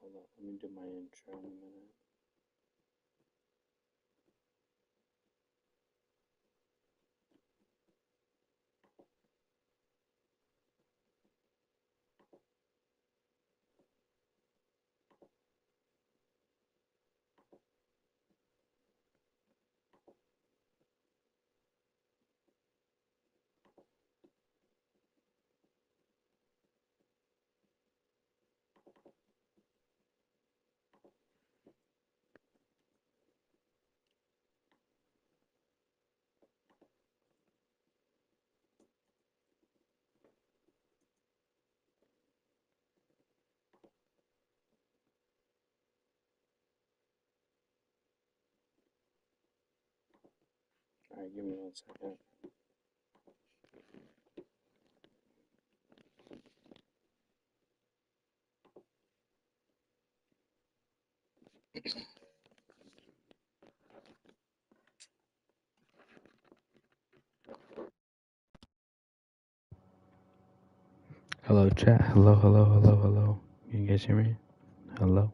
hold on. Let me do my intro in a minute. Alright, give me 1 second. Hello, chat. Hello, hello, hello, hello. Can you guys hear me? Hello?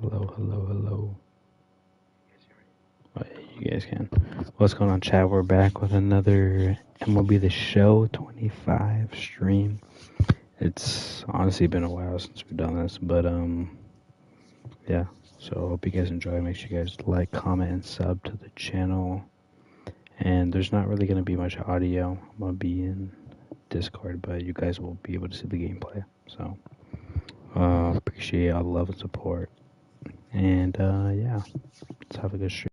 Hello, hello, hello. Oh, yeah, you guys can. What's going on, chat? We're back with another MLB The Show 25 stream. It's honestly been a while since we've done this, but yeah. So hope you guys enjoy. Make sure you guys like, comment, and sub to the channel. And there's not really gonna be much audio. I'm gonna be in Discord, but you guys will be able to see the gameplay. So appreciate all the love and support. And yeah, let's have a good stream.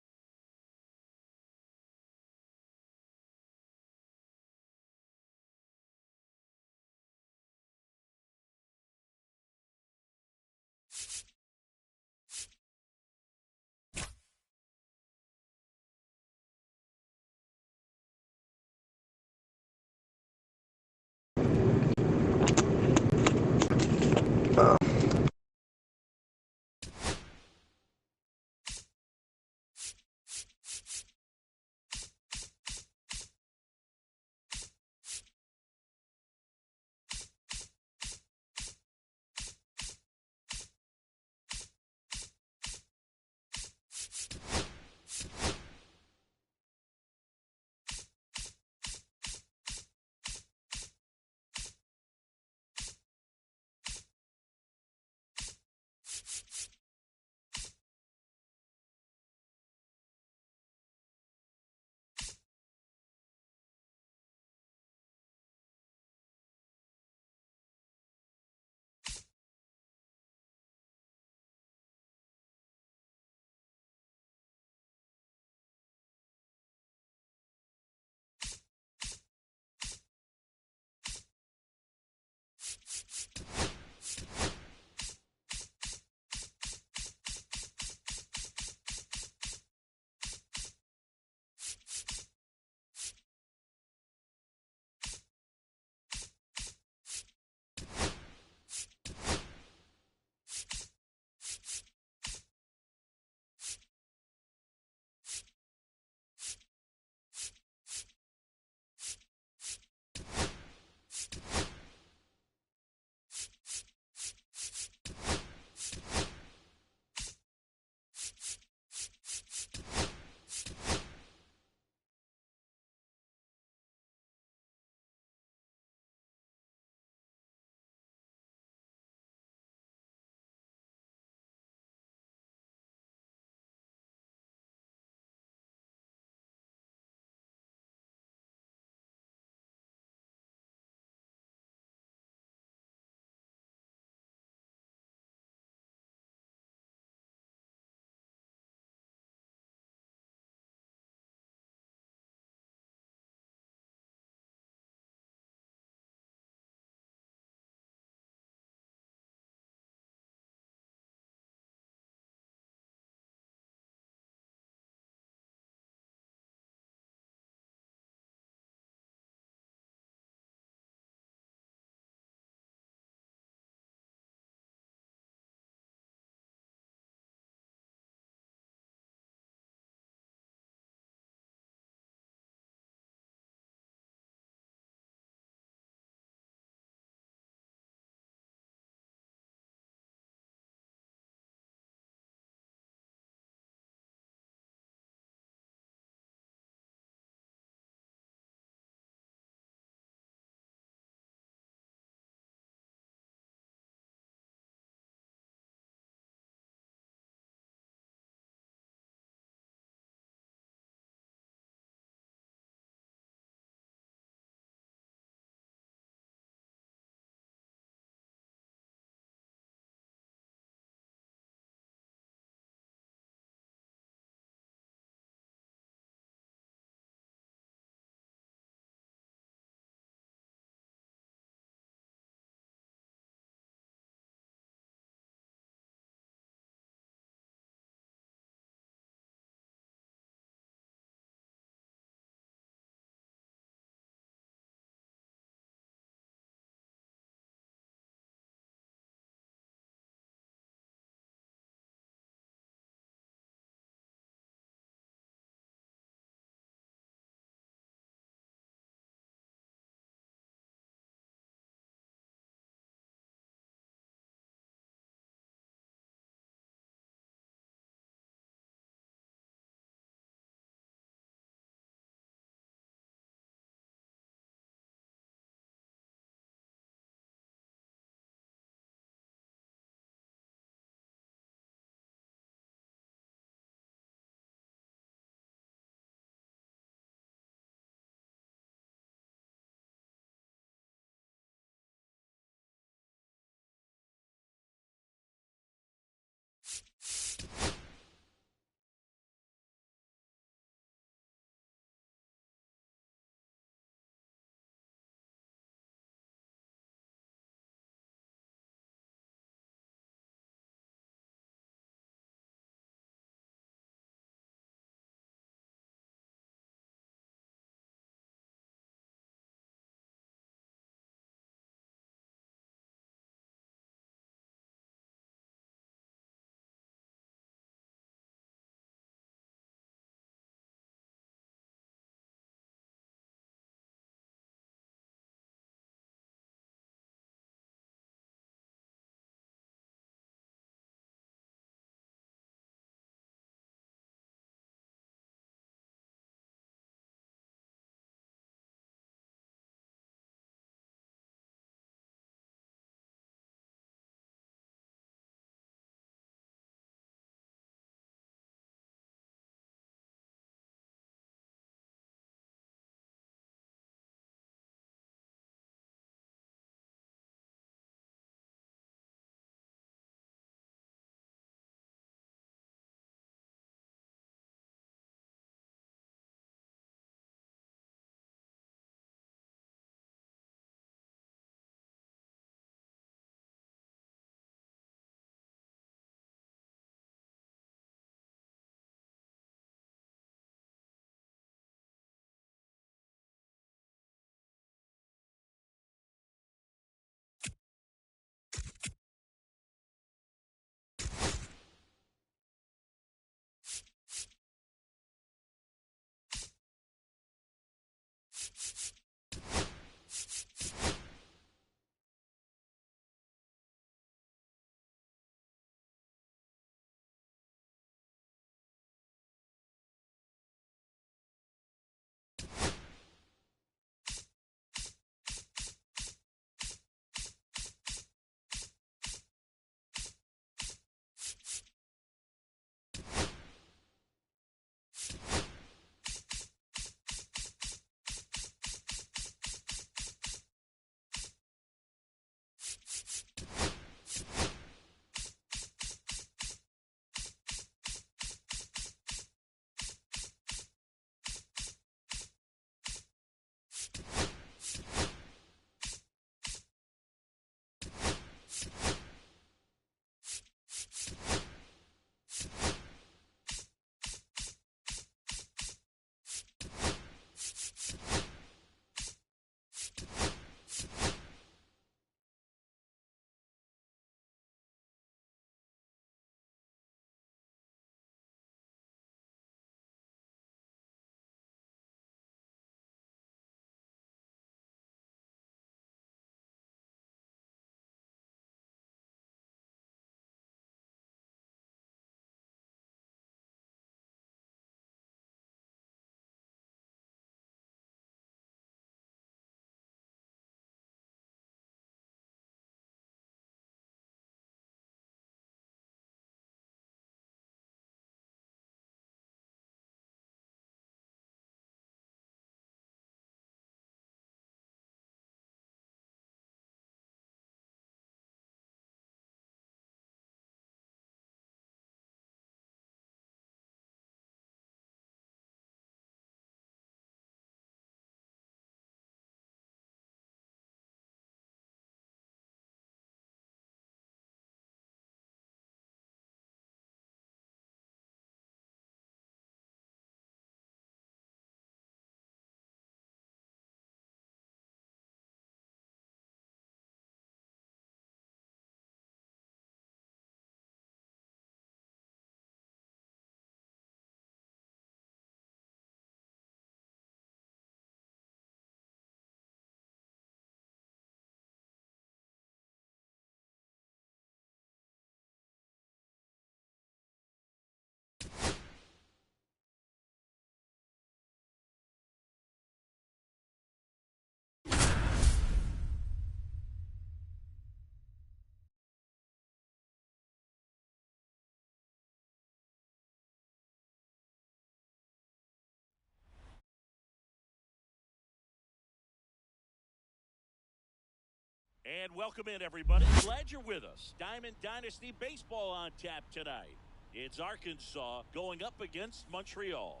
And welcome in, everybody. Glad you're with us. Diamond Dynasty Baseball on tap tonight. It's Arkansas going up against Montreal.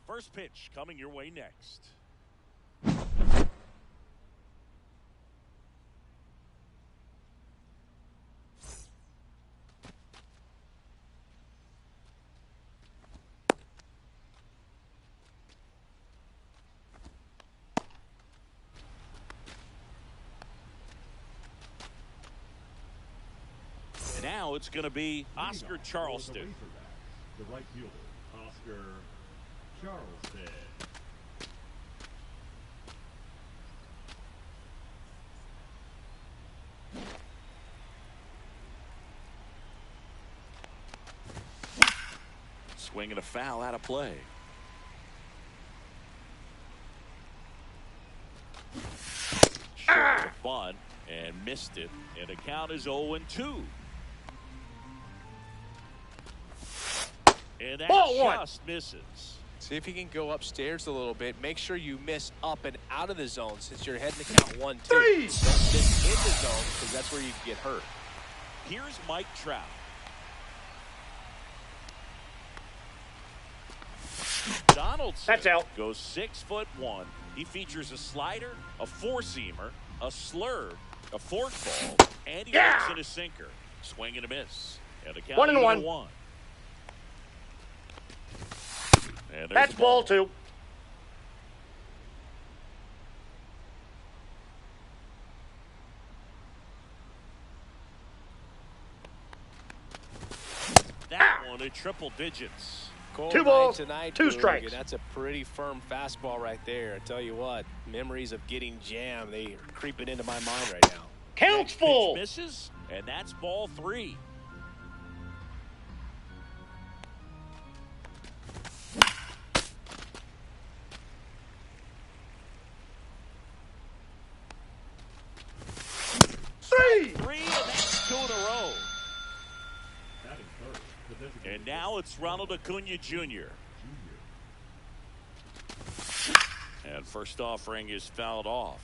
First pitch coming your way next. Now it's going to be Oscar Charleston. The right fielder, Oscar Charleston. Swinging a foul out of play. Short of fun and missed it. And the count is 0-2. And that just misses. See if you can go upstairs a little bit. Make sure you miss up and out of the zone since you're heading to count 1-2. Don't miss in the zone because that's where you can get hurt. Here's Mike Trout. Donaldson. That's out. Goes 6'1". He features a slider, a four-seamer, a slurve, a forkball, and he makes it a sinker. Swing and a miss. And a count 1-1. And that's ball 2. That one at triple digits. Cold 2 balls, tonight, 2 strikes. That's a pretty firm fastball right there. I tell you what, memories of getting jammed, they are creeping into my mind right now. Counts full. Pitch misses, and that's ball 3. Three, and that's 2 in a row. And now it's Ronald Acuna Jr. And first offering is fouled off.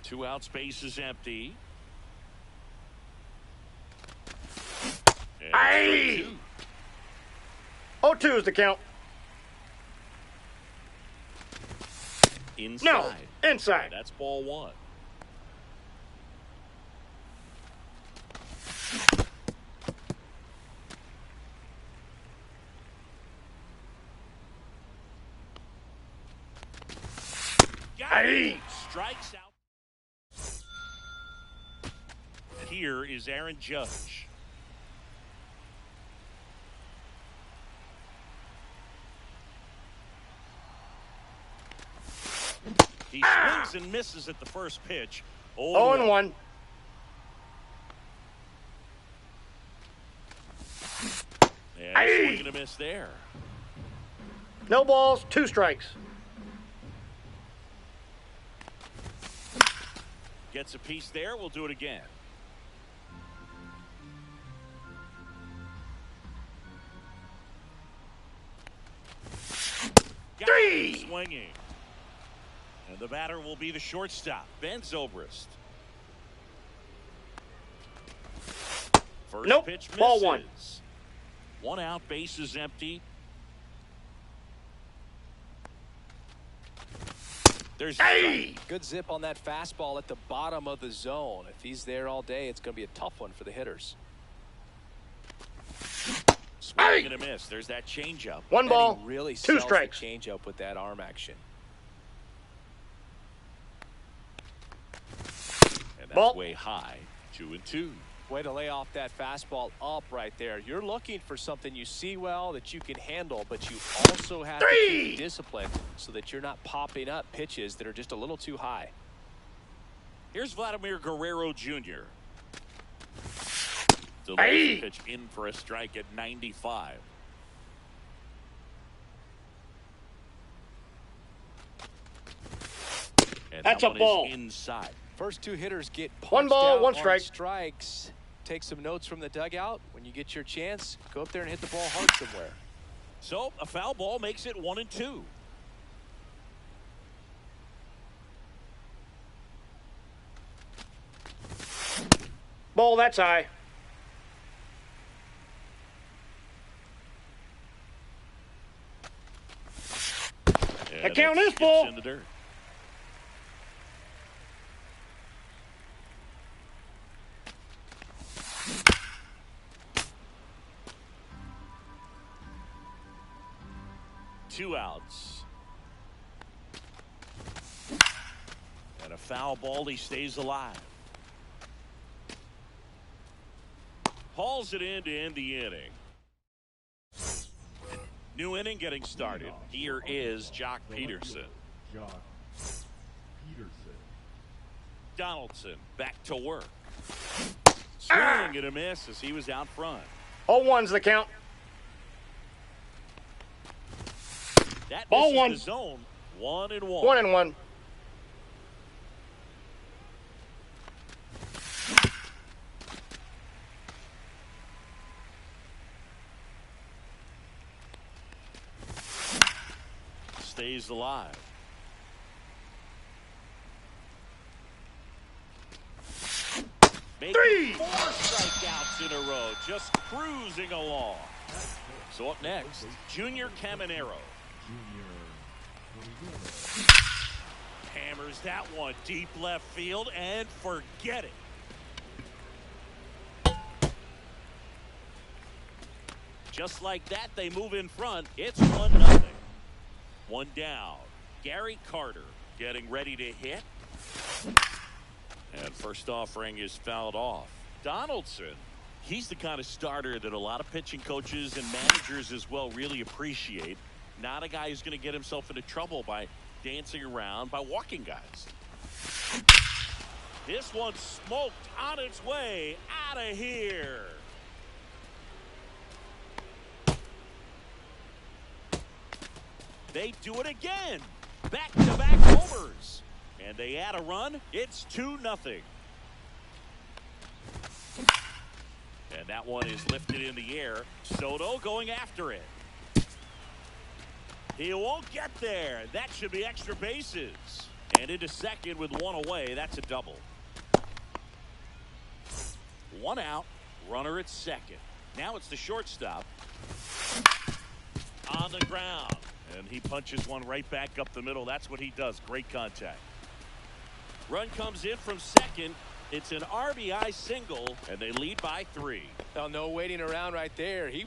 2 outs, base is empty. Aye! 0-2 is the count. Inside. No, inside. And that's ball 1. Aye. Strikes out. Here is Aaron Judge. He swings and misses at the first pitch. 0-1. And swing and a miss there. No balls, 2 strikes. Gets a piece there. We'll do it again. Three. Swinging. And the batter will be the shortstop, Ben Zobrist. First nope. Pitch misses. Ball 1. 1 out, base is empty. There's good zip on that fastball at the bottom of the zone. If he's there all day, it's going to be a tough one for the hitters. Swing and a miss. There's that changeup. 1 ball, really 2 strikes. Changeup with that arm action. And that's ball. Way high. 2-2. Way to lay off that fastball up right there. You're looking for something you see well that you can handle, but you also have to keep discipline so that you're not popping up pitches that are just a little too high. Here's Vladimir Guerrero Jr. Delivers the pitch in for a strike at 95. And that's that a ball. Inside. First 2 hitters get punched 1 ball, out 1 on strike. Strikes. Take some notes from the dugout. When you get your chance, go up there and hit the ball hard somewhere. So a foul ball makes it 1-2. Ball, that's high. And That count it is skips ball. in the dirt. Two outs. And a foul ball. He stays alive. Hauls it in to end the inning. New inning getting started. Here is Jock Peterson. Jock Peterson. Donaldson back to work. Swing and a miss as he was out front. 0-1's the count. That Ball misses one. the zone. 1-1. 1-1. Stays alive. Making 3. 4 strikeouts in a row, just cruising along. So up next, Junior Caminero. Junior Hammers that one deep left field and forget it. Just like that, they move in front. It's 1-0. One down. Gary Carter getting ready to hit. And first offering is fouled off. Donaldson, he's the kind of starter that a lot of pitching coaches and managers as well really appreciate. Not a guy who's going to get himself into trouble by dancing around, by walking guys. This one's smoked on its way out of here. They do it again. Back-to-back homers. And they add a run. It's 2-0. And that one is lifted in the air. Soto going after it. He won't get there. That should be extra bases. And into second with one away. That's a double. One out. Runner at second. Now it's the shortstop. On the ground. And he punches one right back up the middle. That's what he does. Great contact. Run comes in from second. It's an RBI single, and they lead by 3. Well, no waiting around right there. He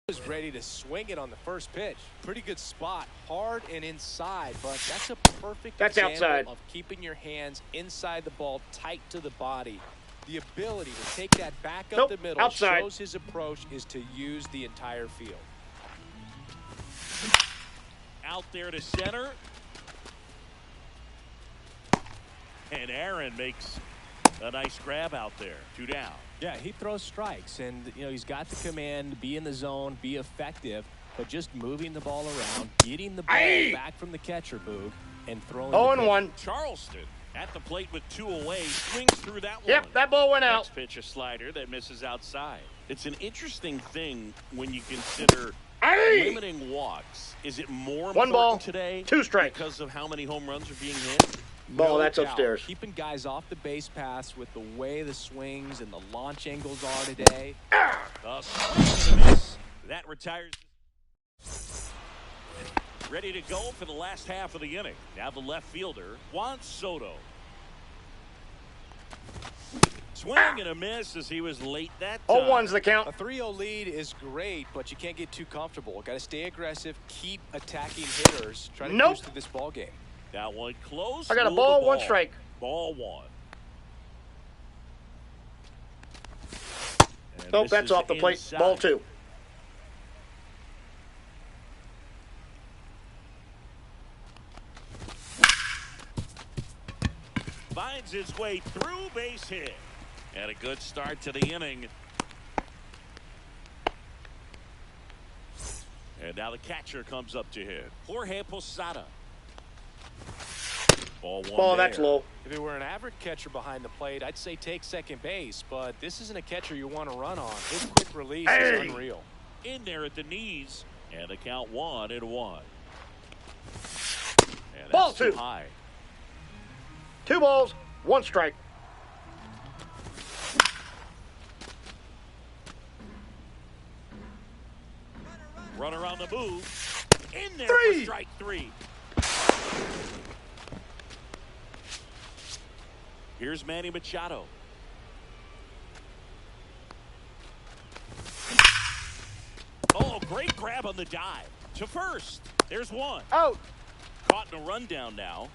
was ready to swing it on the first pitch. Pretty good spot, hard and inside, but that's a perfect example outside. of keeping your hands inside the ball, tight to the body. The ability to take that back up Nope, the middle outside. shows his approach is to use the entire field. Out there to center. And Aaron makes a nice grab out there. 2 down. Yeah, he throws strikes, and he's got the command, be in the zone, be effective, but just moving the ball around, getting the ball back from the catcher, Boog, and throwing. 0-1. Charleston at the plate with 2 away, swings through that one. Yep, that ball went out. Next pitch, a slider that misses outside. It's an interesting thing when you consider limiting walks. Is it more One important ball, today 2 strikes. because of how many home runs are being hit? Ball, that's doubt. upstairs. Keeping guys off the base paths with the way the swings and the launch angles are today. A swing and a miss. That retires. Ready to go for the last half of the inning. Now the left fielder, Juan Soto. Swing and a miss as he was late that time. 0-1's the count. A 3-0 lead is great, but you can't get too comfortable. Got to stay aggressive, keep attacking hitters, try to cruise through this ball game. That one close. I got a low ball, the 1 strike. Ball 1. And Nope, this that's is off the plate. inside. Ball 2. Finds his way through, base hit. And a good start to the inning. And now the catcher comes up to hit. Jorge Posada. Ball 1 Ball, there. that's low. If it were an average catcher behind the plate, I'd say take second base, but this isn't a catcher you want to run on. His quick release is unreal. In there at the knees. And the count 1-1. And Ball that's too 2. high. 2 balls, 1 strike. Runner on the move. In there 3. for strike 3. Here's Manny Machado. Oh, great grab on the dive. To first. There's 1. Out. Caught in a rundown now.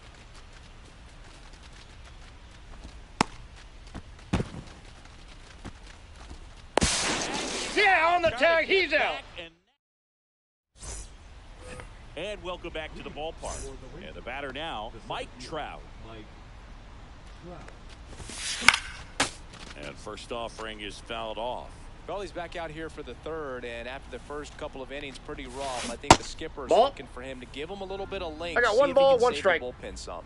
Yeah, on the tag, he's out. And welcome back to the ballpark. And the batter now, Mike Trout. And first offering is fouled off. Well, he's back out here for the 3rd, and after the first couple of innings, pretty rough. I think the skipper is looking for him to give him a little bit of length. I got 1 ball, 1 strike. Bullpen some.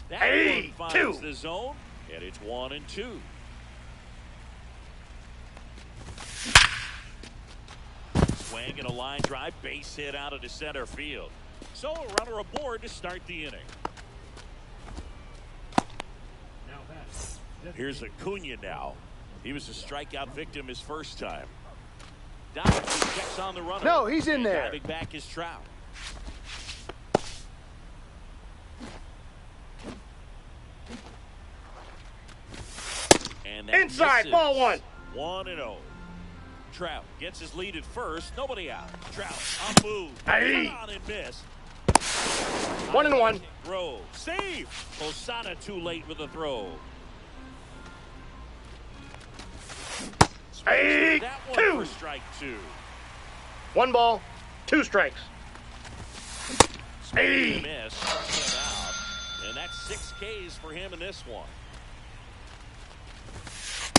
That one finds the zone, and it's 1-2. Swing and a line drive, base hit out of the center field. So a runner aboard to start the inning. Here's Acuna now. He was a strikeout victim his first time. Dynasty checks on the runner. No, he's in there. Driving back is Trout. And that Inside, misses. ball 1. 1-0. Trout gets his lead at first. Nobody out. Trout on move. Hey. On and miss. 1-1. Throw. Save. Posada too late with the throw. Hey, That one 2. for strike 2. 1 ball, 2 strikes. Hey. Miss. Him out. And that's 6 Ks for him in this one.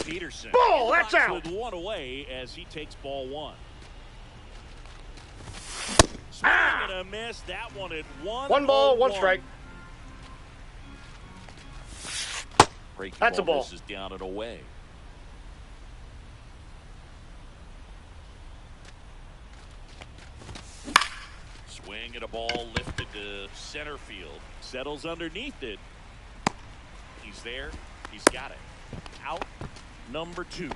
Peterson. Ball, that's out. With 1 away as he takes ball 1. Swing and a miss. That one at 1 ball, 1 strike. That's a ball. Misses down and away. Swing and a ball lifted to center field. Settles underneath it. He's there. He's got it. Out number 2.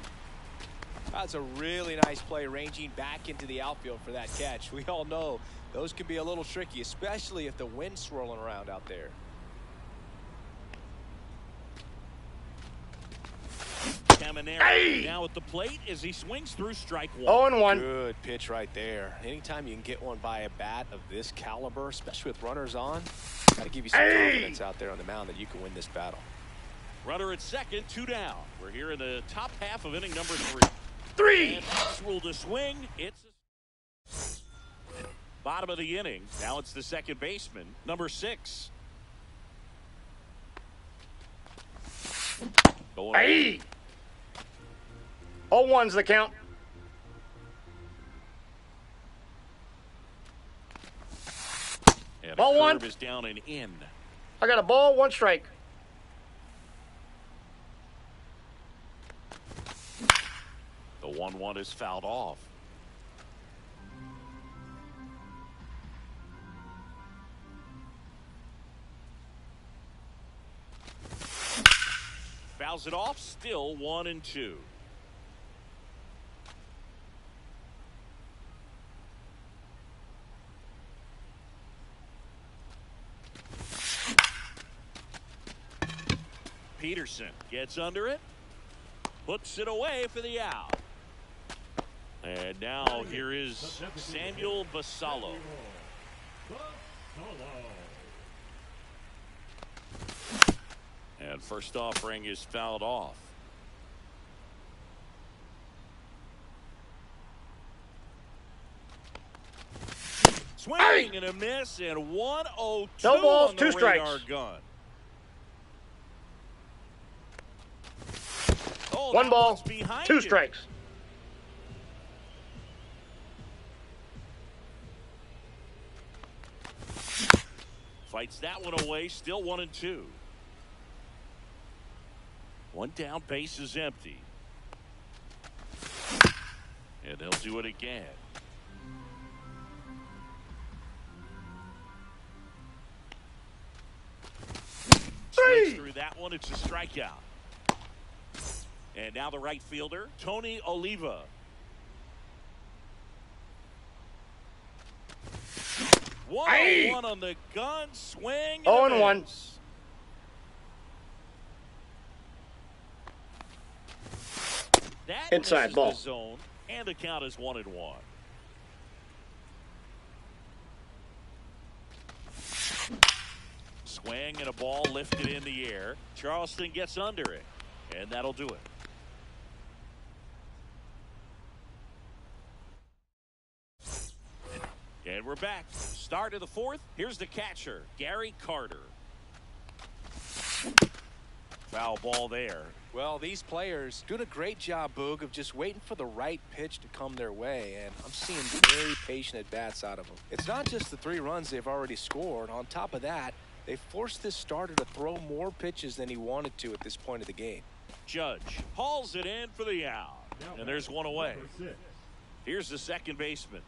That's a really nice play, ranging back into the outfield for that catch. We all know those can be a little tricky, especially if the wind's swirling around out there. Caminero now at the plate as he swings through strike 1. 0-1. Good pitch right there. Anytime you can get one by a bat of this caliber, especially with runners on, got to give you some confidence out there on the mound that you can win this battle. Runner at second, 2 down. We're here in the top half of inning number 3. 3. And Maxwell to swing. It's bottom of the inning. Now it's the second baseman, number 6. Going Hey. 0-1's the count. and Ball a 1. curve is down and in. I got a ball, 1 strike. The 1-1 is fouled off. Fouls it off, still 1-2. Peterson gets under it, puts it away for the out. And now here is Samuel Basallo. And first offering is fouled off. Swing and a miss, and 1-0-2 No balls, on 2 the strikes. radar gun. Oh, 1 that ball, one's behind 2 him. strikes. Fights that one away, still 1-2. 1 down, base is empty. And they'll do it again. that one. It's a strikeout. And now the right fielder, Tony Oliva. One on the gun, swing. 0-1. That Inside misses ball. the zone, and the count is 1-1. Swing and a ball lifted in the air. Charleston gets under it, and that'll do it. And we're back. Start of the fourth. Here's the catcher, Gary Carter. Foul ball there. Well, these players doing a great job, Boog, of just waiting for the right pitch to come their way, and I'm seeing very patient at-bats out of them. It's not just the 3 runs they've already scored. On top of that, they forced this starter to throw more pitches than he wanted to at this point of the game. Judge hauls it in for the out, and there's one away. Here's the second baseman.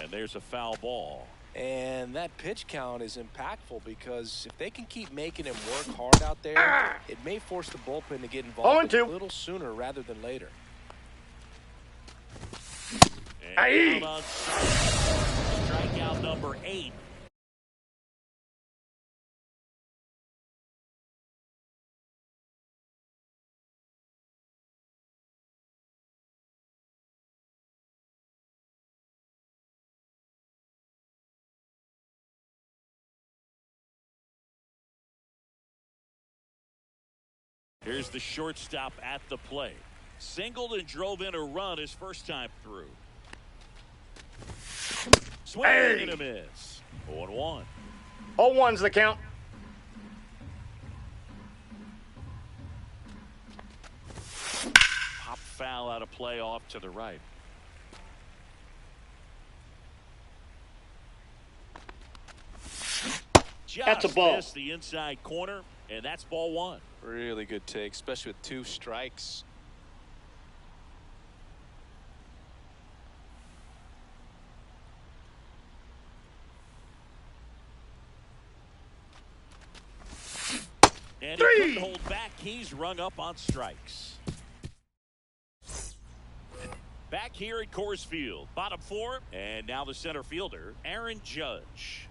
And there's a foul ball. And that pitch count is impactful because if they can keep making him work hard out there, it may force the bullpen to get involved a little sooner rather than later. And out on strikeout number 8. Here's the shortstop at the plate. Singled and drove in a run his first time through. Swing and a miss. 0-1. 0-1's the count. Pop foul out of play off to the right. That's a ball. Missed the inside corner, and that's ball 1. Really good take, especially with 2 strikes. And he couldn't hold back. He's rung up on strikes. Back here at Coors Field, bottom 4, and now the center fielder, Aaron Judge.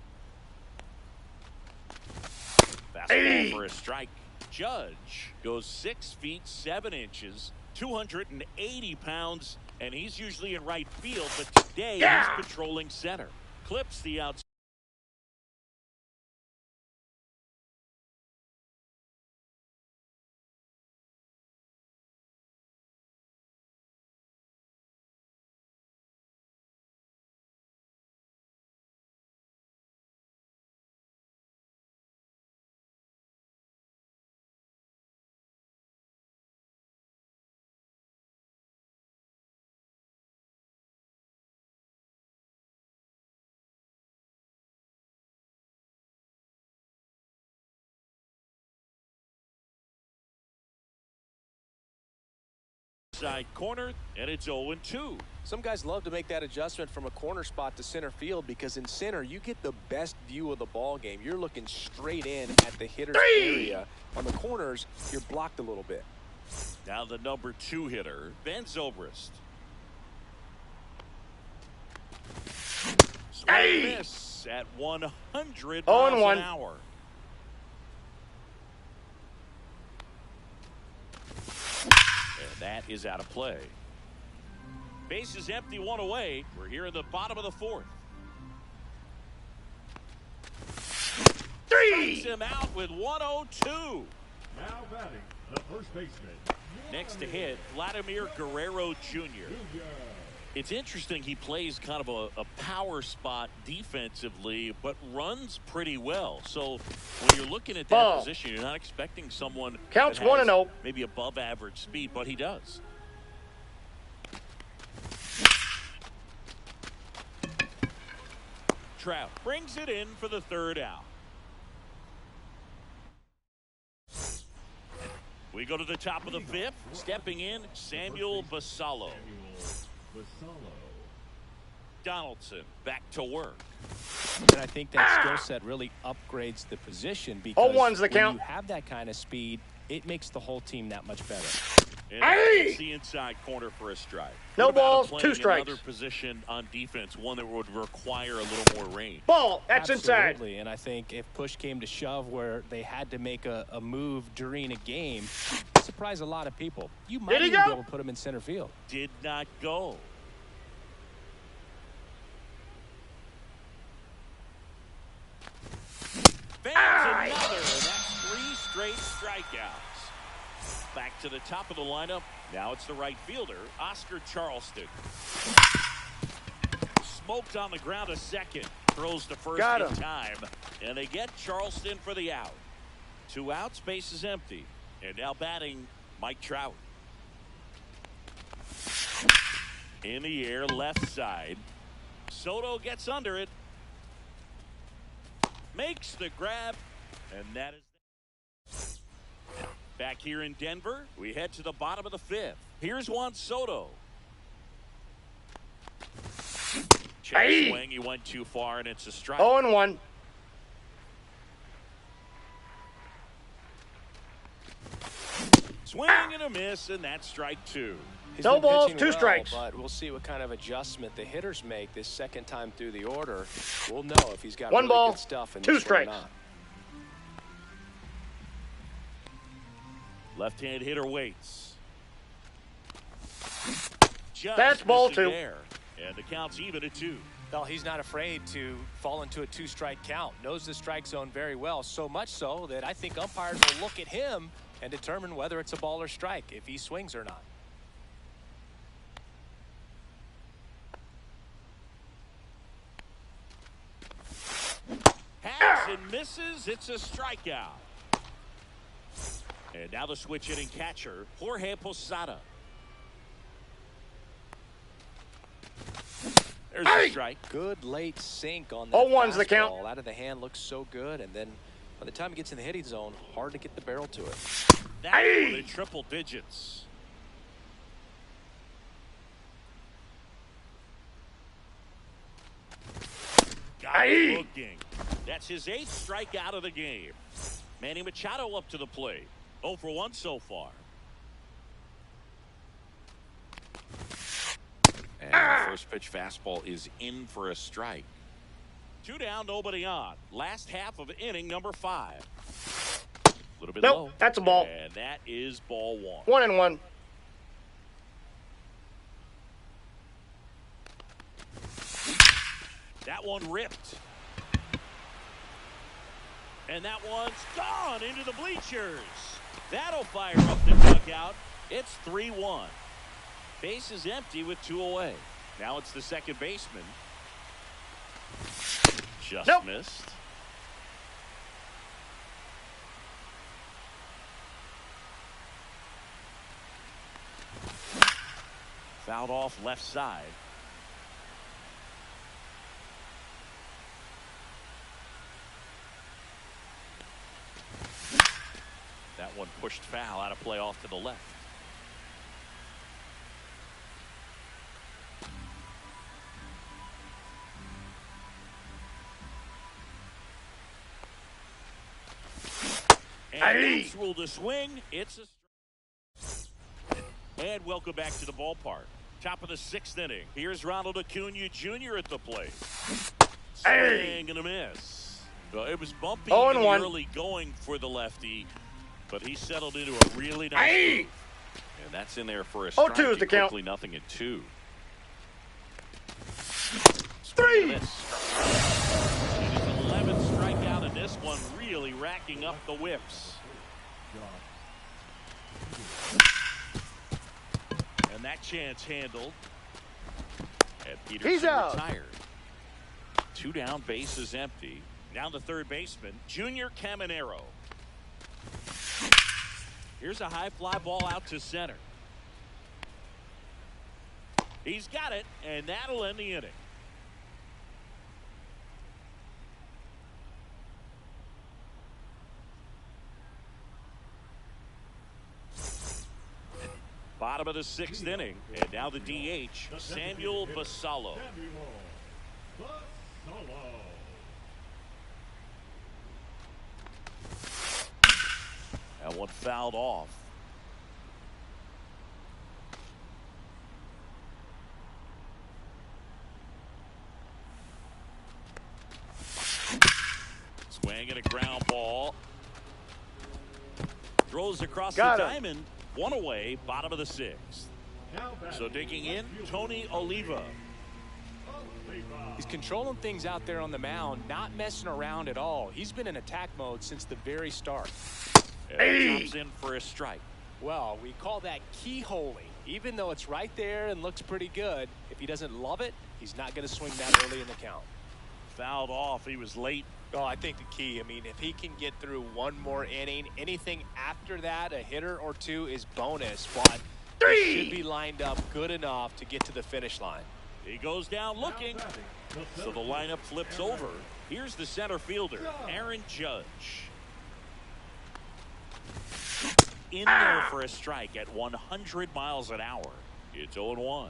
Fastball for a strike. Judge goes 6 feet 7 inches, 280 pounds, and he's usually in right field, but today he's patrolling center. Clips the outside. Side corner, and it's 0-2. Some guys love to make that adjustment from a corner spot to center field because in center you get the best view of the ball game. You're looking straight in at the hitter's area. On the corners, you're blocked a little bit. Now the number 2 hitter, Ben Zobrist. Swing and miss at 100 miles an hour. That is out of play. Base is empty, 1 away. We're here in the bottom of the 4th. Strikes him out with 102. Now batting, the first baseman. Next to hit, Vladimir Guerrero Jr. It's interesting he plays kind of a power spot defensively, but runs pretty well. So when you're looking at that position, you're not expecting someone Counts that has 1-0. maybe above average speed, but he does. Trout brings it in for the 3rd out. We go to the top of the 5th. Stepping in, Samuel Basallo. Donaldson back to work. And I think that skill set really upgrades the position because 0-1's the when count. you have that kind of speed, it makes the whole team that much better. And it's the inside corner for a strike. No What about balls, playing 2 strikes. Another position on defense, one that would require a little more range. Ball, that's Absolutely. inside. And I think if push came to shove where they had to make a move during a game, surprise a lot of people. You might Did he even be go? able to put him in center field. Did not go. Fans another, and that's 3 straight strikeouts. Back to the top of the lineup. Now it's the right fielder, Oscar Charleston. Smoked on the ground a second. Throws to first Got in him. time. And they get Charleston for the out. 2 outs, base is empty. And now batting, Mike Trout. In the air, left side. Soto gets under it. Makes the grab. And that is... Back here in Denver, we head to the bottom of the 5th. Here's Juan Soto. Check swing, he went too far, and it's a strike. 0-1. Swing and a miss, and that's strike 2. He's No been balls, pitching 2 well, strikes. But we'll see what kind of adjustment the hitters make this second time through the order. We'll know if he's got 1 really ball, good stuff in 2 this one or strikes. not. Left-hand hitter waits. Just That's ball missing 2. there, and the count's even at 2. Well, he's not afraid to fall into a 2-strike count. Knows the strike zone very well, so much so that I think umpires will look at him and determine whether it's a ball or strike, if he swings or not. Hangs and misses. It's a strikeout. And now the switch hitting catcher, Jorge Posada. There's a strike. Good late sink on that 0-1's the count. fastball. Out of the hand looks so good, and then by the time it gets in the hitting zone, hard to get the barrel to it. That's in triple digits. Got it looking. That's his 8th strikeout of the game. Manny Machado up to the plate. 0 for 1 so far. And the first pitch fastball is in for a strike. 2 down, nobody on. Last half of inning number 5. A little bit Nope, low. that's a ball. And that is ball 1. 1-1. That one ripped. And that one's gone into the bleachers. That'll fire up the dugout. It's 3-1. Base is empty with 2 away. Now it's the second baseman. Just missed. Fouled off left side. That one pushed foul, out of play off to the left. And that's ruled a swing. It's a... And welcome back to the ballpark. Top of the 6th inning. Here's Ronald Acuna Jr. at the plate. Swing and a miss. Well, it was bumpy in the early going for the lefty, but he settled into a really nice move. And that's in there for a strike. 0-2 is the count. Quickly nothing at 2. 3. It is 11th strikeout, and this one really racking up the whips. And that chance handled. And Peterson retired. 2 down, base is empty. Now the third baseman, Junior Caminero. Here's a high fly ball out to center. He's got it, and that'll end the inning. Bottom of the 6th inning, and now the DH, Samuel Basallo. That one fouled off. Swing and a ground ball. Throws across the diamond. One away, bottom of the sixth. So digging in, Tony Oliva. He's controlling things out there on the mound, not messing around at all. He's been in attack mode since the very start. Comes in for a strike. Well, we call that keyholing. Even though it's right there and looks pretty good, if he doesn't love it, he's not going to swing that early in the count. Fouled off. He was late. Oh, I think the key, I mean, if he can get through one more inning, anything after that, a hitter or two is bonus. But he should be lined up good enough to get to the finish line. He goes down looking. So the lineup flips over. Here's the center fielder, Aaron Judge. In there for a strike at 100 miles an hour. It's 0-1.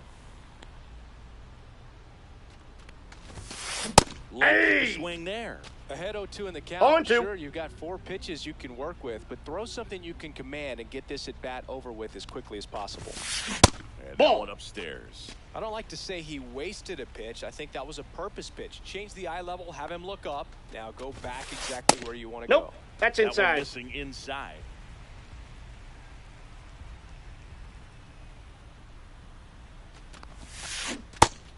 Late swing there. Ahead 0-2 in the count. Sure, you've got 4 pitches you can work with, but throw something you can command and get this at bat over with as quickly as possible. And that one upstairs. I don't like to say he wasted a pitch. I think that was a purpose pitch. Change the eye level, have him look up. Now go back exactly where you want to go. That's that inside. One missing inside.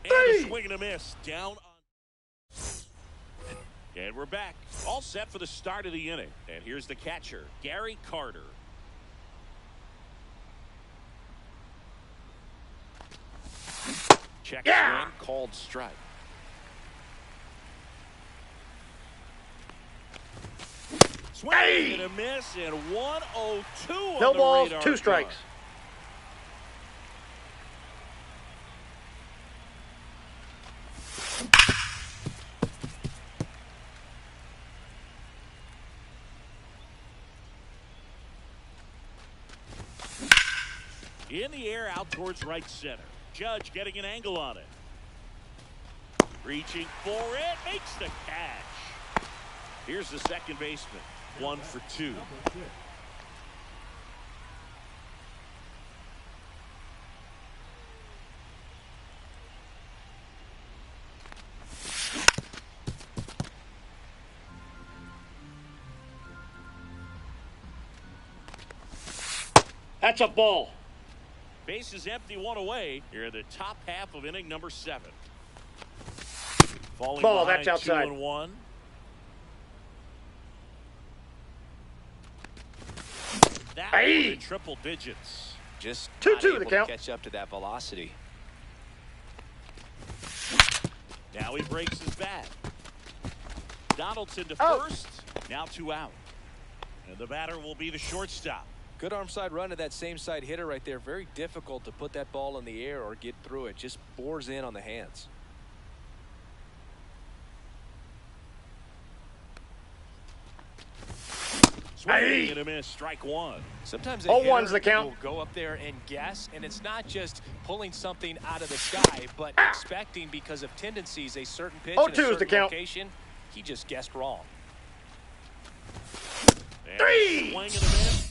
And a swing and a miss. Down on. And we're back. All set for the start of the inning. And here's the catcher, Gary Carter. Check swing, called strike. Swing and a miss, and 102 on no the balls, radar 2 strikes. In the air, out towards right center. Judge getting an angle on it. Reaching for it, makes the catch. Here's the second baseman. 1 for 2. That's a ball. Base is empty, 1 away. Here in the top half of inning number 7. Falling Ball, behind, that's outside. 2-1. That was in triple digits. Just 2-2 the count. Catch up to that velocity. Now he breaks his bat. Donaldson to first. Now 2 out. And the batter will be the shortstop. Good arm side run to that same side hitter right there. Very difficult to put that ball in the air or get through it. Just bores in on the hands. Swing and a miss. Strike 1. Sometimes a 0-1's the hitter count. will go up there and guess, and it's not just pulling something out of the sky, but expecting because of tendencies a certain pitch in a 0-2's the certain count. location. He just guessed wrong. And 3. Swing and a miss.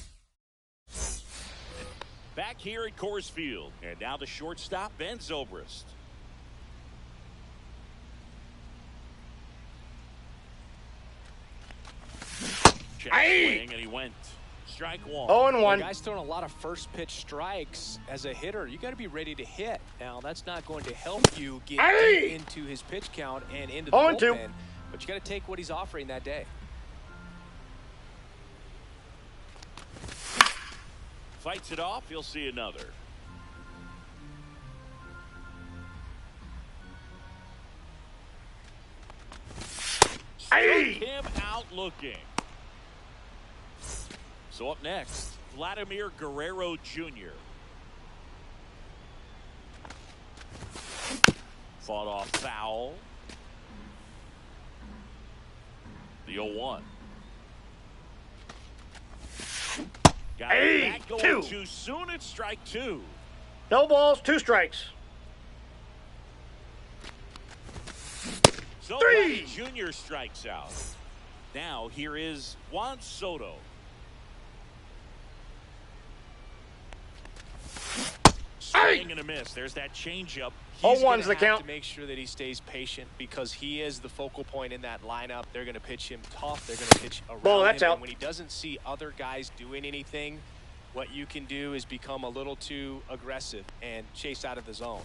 Back here at Coors Field. And now the shortstop, Ben Zobrist. Check swing, and he went. Strike 1. 0-1. The guy's throwing a lot of first pitch strikes. As a hitter, you got to be ready to hit. Now, that's not going to help you get deep into his pitch count and into the 0-2. bullpen, but you got to take what he's offering that day. Fights it off. He'll see another. Struck him out looking. So up next, Vladimir Guerrero Jr. Fought off foul. The 0-1. Got it back going too soon. It's strike 2. No balls, 2 strikes. So 3. Jr. strikes out. Now here is Juan Soto. Swing and a miss. There's that changeup. Oh, He's one's gonna the have count. to make sure that he stays patient because he is the focal point in that lineup. They're going to pitch him tough. They're going to pitch around Ball, that's him. out. And when he doesn't see other guys doing anything, what you can do is become a little too aggressive and chase out of the zone.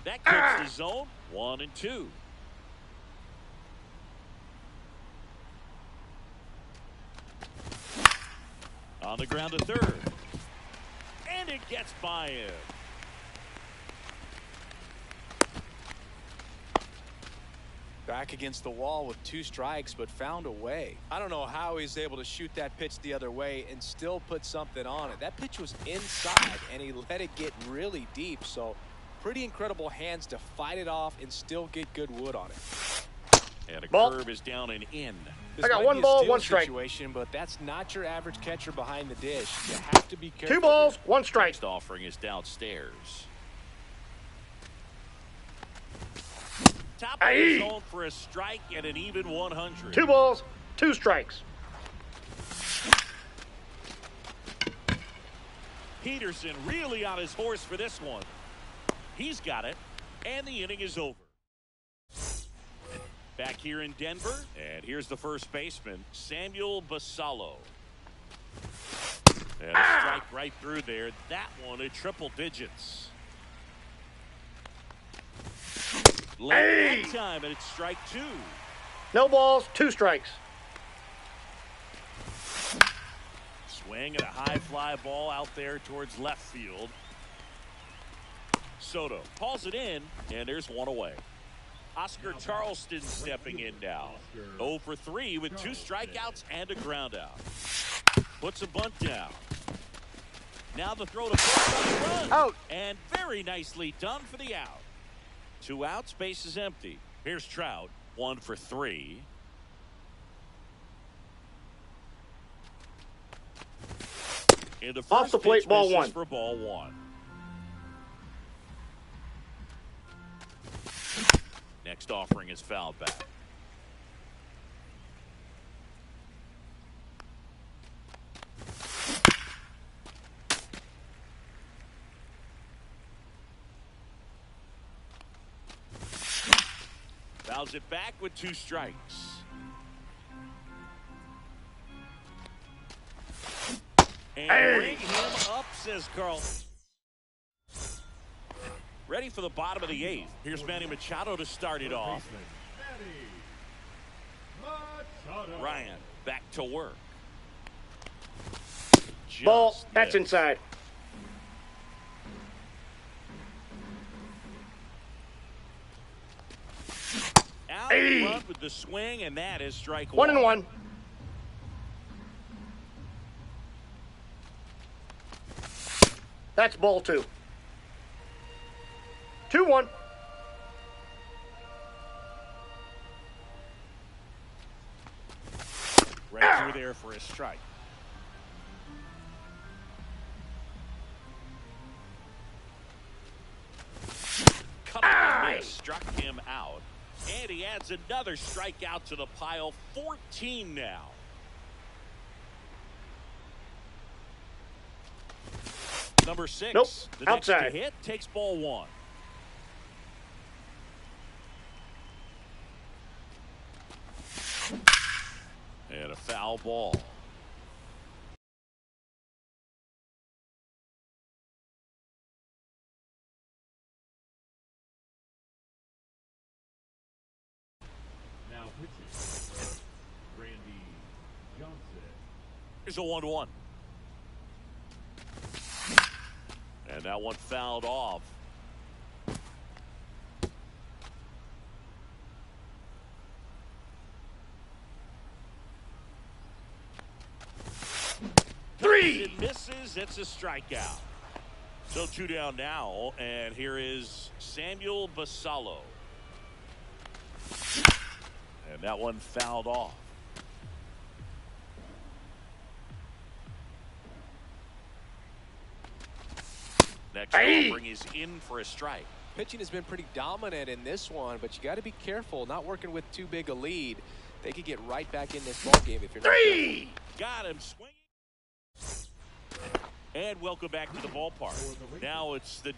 That cuts the zone. 1 and 2. On the ground to third. And it gets by him. Back against the wall with 2 strikes, but found a way. I don't know how he's able to shoot that pitch the other way and still put something on it. That pitch was inside, and he let it get really deep. So pretty incredible hands to fight it off and still get good wood on it. And a Ball. curve is down and in. This I got might one be a ball, steal one strike. situation, but that's not your average catcher behind the dish. You have to be careful. 2 balls, 1 strike. Next offering is downstairs. Top of the zone for a strike and an even 100. 2 balls, 2 strikes. Peterson really on his horse for this one. He's got it, and the inning is over. Back here in Denver, and here's the first baseman, Samuel Basallo. And a strike right through there. That one at triple digits. Late that time, and it's strike 2. No balls, 2 strikes. Swing and a high fly ball out there towards left field. Soto calls it in, and there's one away. Oscar Charleston stepping in now. 0 for 3 with 2 strikeouts and a ground out. Puts a bunt down. Now the throw to first on the run. Out. And very nicely done for the out. 2 outs, base is empty. Here's Trout, 1 for 3. In the first Off the plate, pitch ball misses 1. for ball 1. Next offering is fouled back. Fouls it back with 2 strikes. And bring him up, says Carl. Ready for the bottom of the 8th. Here's Manny Machado to start it off. Ryan back to work. Ball, Just that's missed. inside. Out in front with the swing, and that is strike 1 and 1. That's ball 2. 2-1. Right through there for a strike. Cut off the miss, struck him out. And he adds another strikeout to the pile. 14 now. Number 6. Nope, The next outside. to hit takes ball 1. And a foul ball. Now pitching. Randy Johnson. Here's a 1-1. And that one fouled off. It misses. It's a strikeout. So 2 down now, and here is Samuel Basallo. And that one fouled off. Next offering is in for a strike. Pitching has been pretty dominant in this one, but you got to be careful not working with too big a lead. They could get right back in this ball game if you're not careful. Got him swinging. And welcome back to the ballpark. Now it's the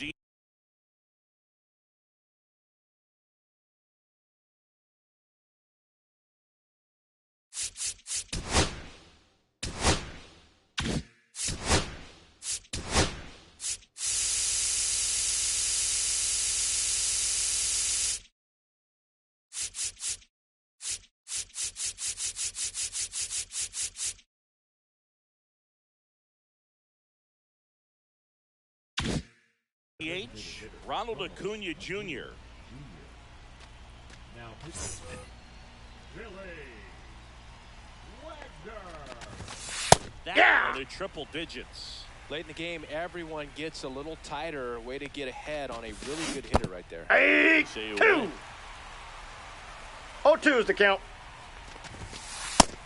pitch, Ronald Acuna Jr. Now pitching. Billy Wagner. That one in triple digits. Late in the game, everyone gets a little tighter. Way to get ahead on a really good hitter right there. 8-2. 0-2 is the count.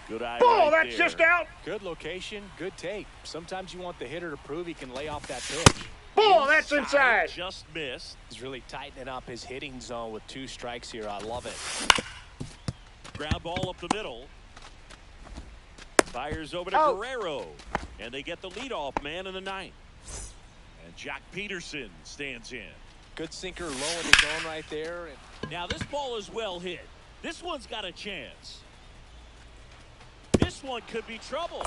Good eye Ball, right that's there. just out. Good location, good take. Sometimes you want the hitter to prove he can lay off that pitch. Ball, that's inside. Just missed. He's really tightening up his hitting zone with 2 strikes here. I love it. Ground ball up the middle. Fires over to Out. Guerrero. And they get the leadoff man in the ninth. And Jack Peterson stands in. Good sinker low in the zone right there. Now this ball is well hit. This one's got a chance. This one could be trouble.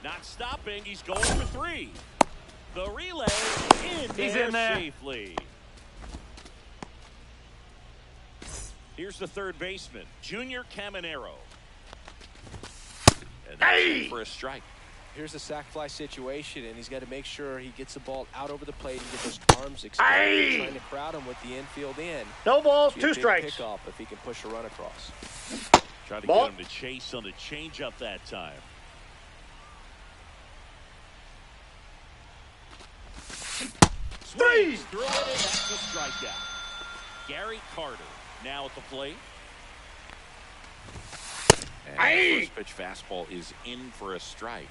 Not stopping. He's going for 3. The relay He's in there safely. Here's the third baseman, Junior Caminero. And that's in for a strike. Here's the sac fly situation, and he's got to make sure he gets the ball out over the plate and get those arms extended. Trying to crowd him with the infield in. No balls, Be a 2 big strikes. Pickoff if he can push a run across. Trying to Ball. get him to chase on the changeup that time. Three. Swings through it, and that's the strikeout. Gary Carter now at the plate. And the first pitch fastball is in for a strike.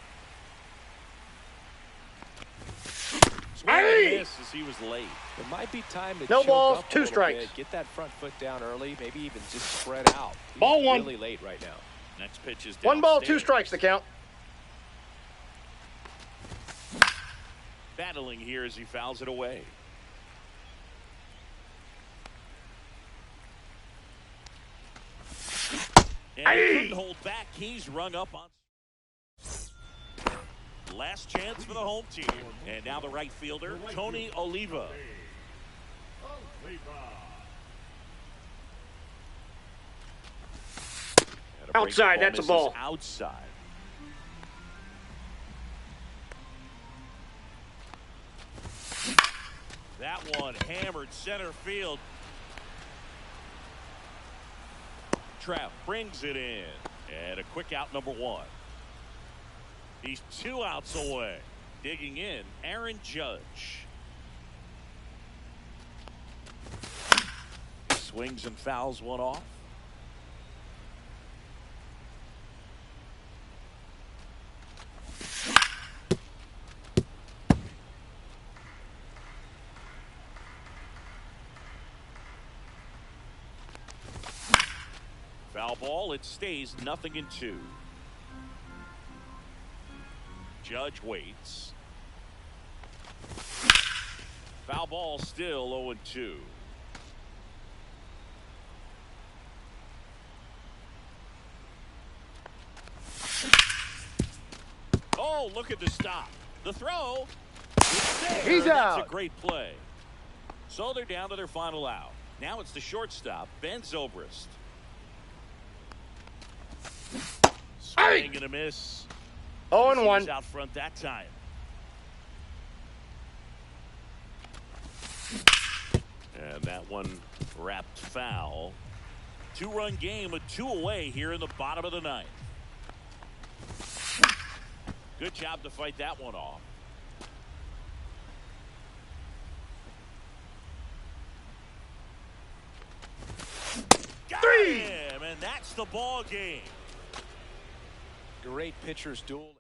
Swing and miss as he was late. It might be time to No choke balls, up a 2 little strikes. bit, get that front foot down early, maybe even just spread out. He's Ball 1. really late right now. Next pitch is 1 ball, 2 downstairs. strikes the count. Battling here as he fouls it away. And he couldn't hold back. He's rung up on. Last chance for the home team. And now the right fielder, Tony Oliva. And a Outside, breaking that's a misses ball. Outside. That one hammered center field. Trapp brings it in. And a quick out, number 1. He's 2 outs away. Digging in, Aaron Judge. Swings and fouls one off. Foul ball, it stays 0-2. Judge waits. Foul ball, still 0-2. Oh, look at the stop. The throw. It's there. He's out. That's a great play. So they're down to their final out. Now it's the shortstop, Ben Zobrist. Swing and a miss. 0-1. He's out front that time. And that one wrapped foul. 2-run game with 2 away here in the bottom of the 9th. Good job to fight that one off. Got 3. him, and that's the ball game. Great pitchers duel.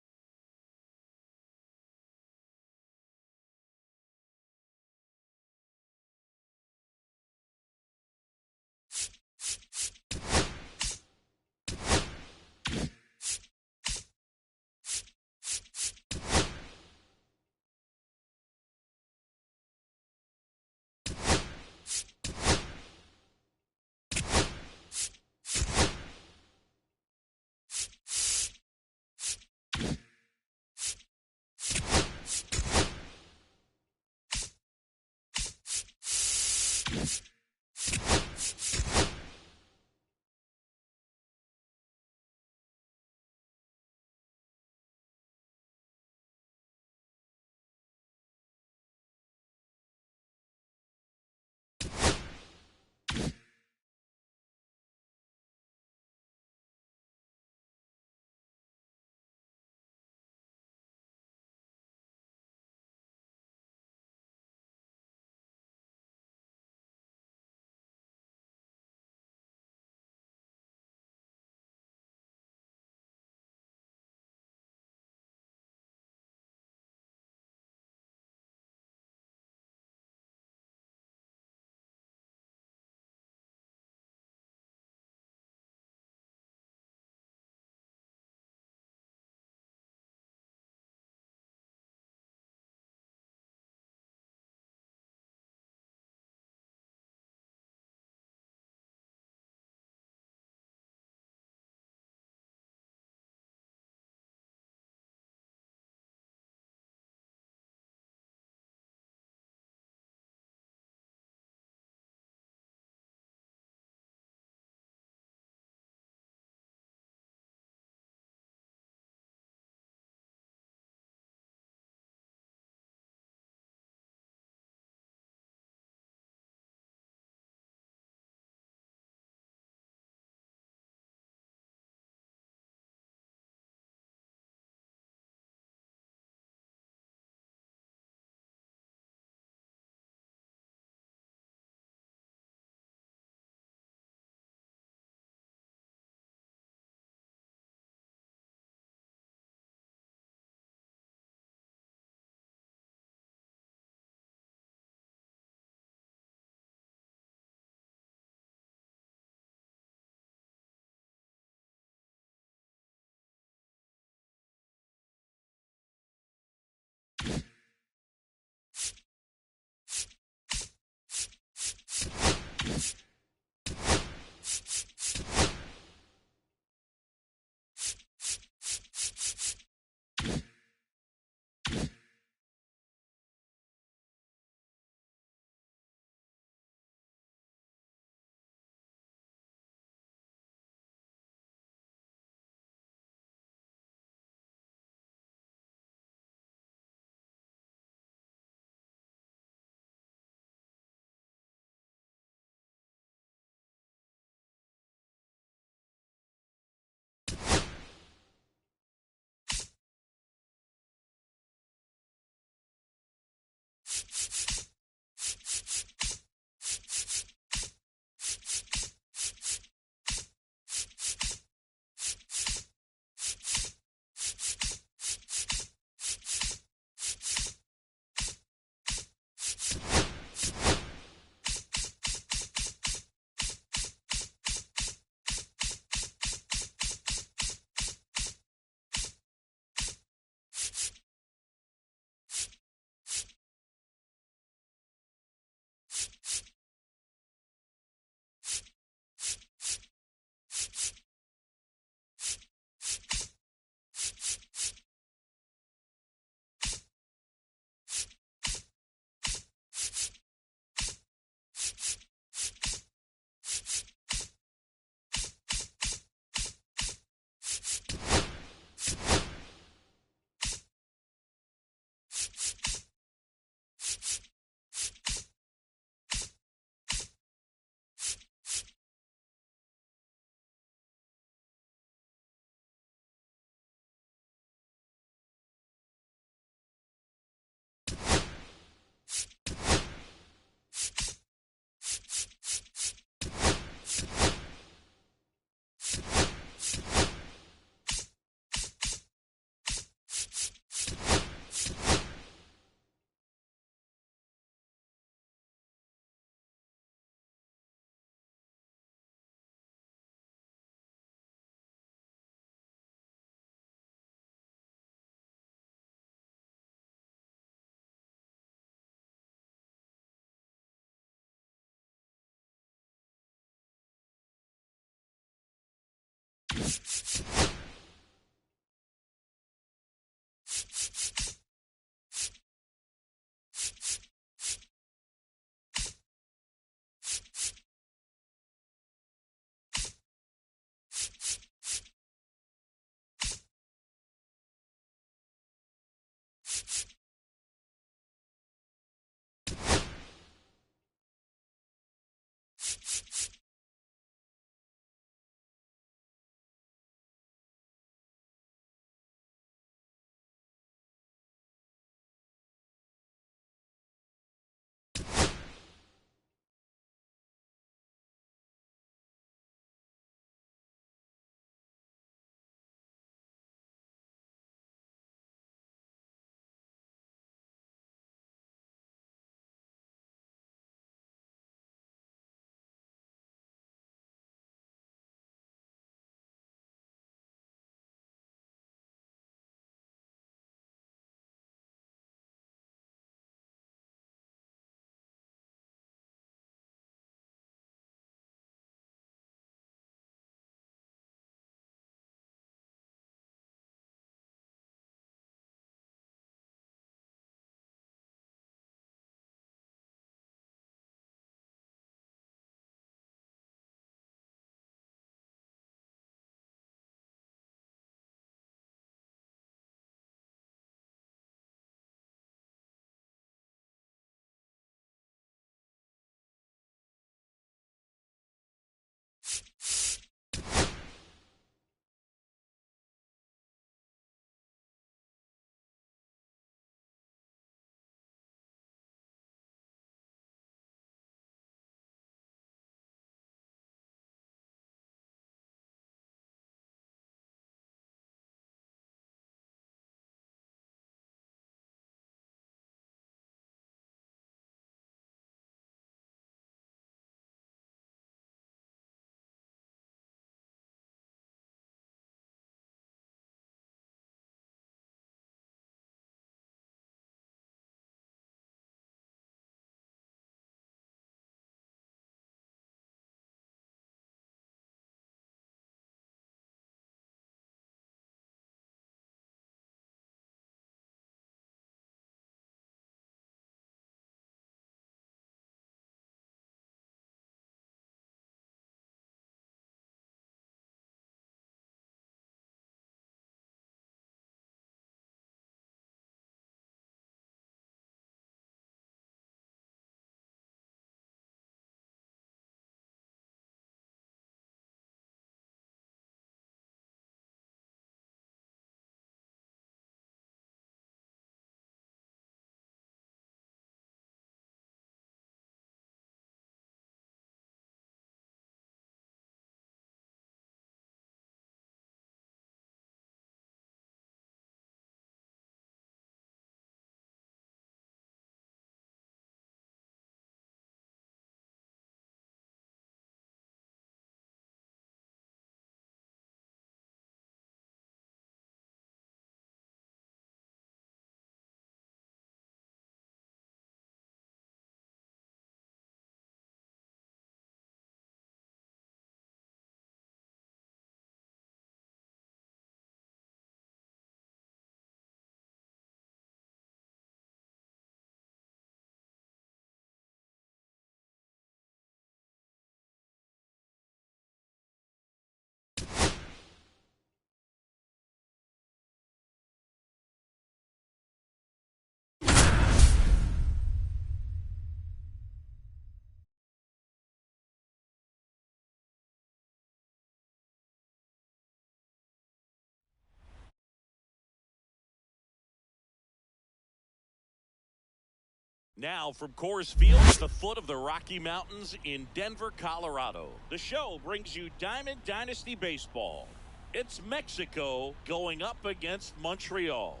Now from Coors Field at the foot of the Rocky Mountains in Denver, Colorado. The show brings you Diamond Dynasty Baseball. It's Mexico going up against Montreal.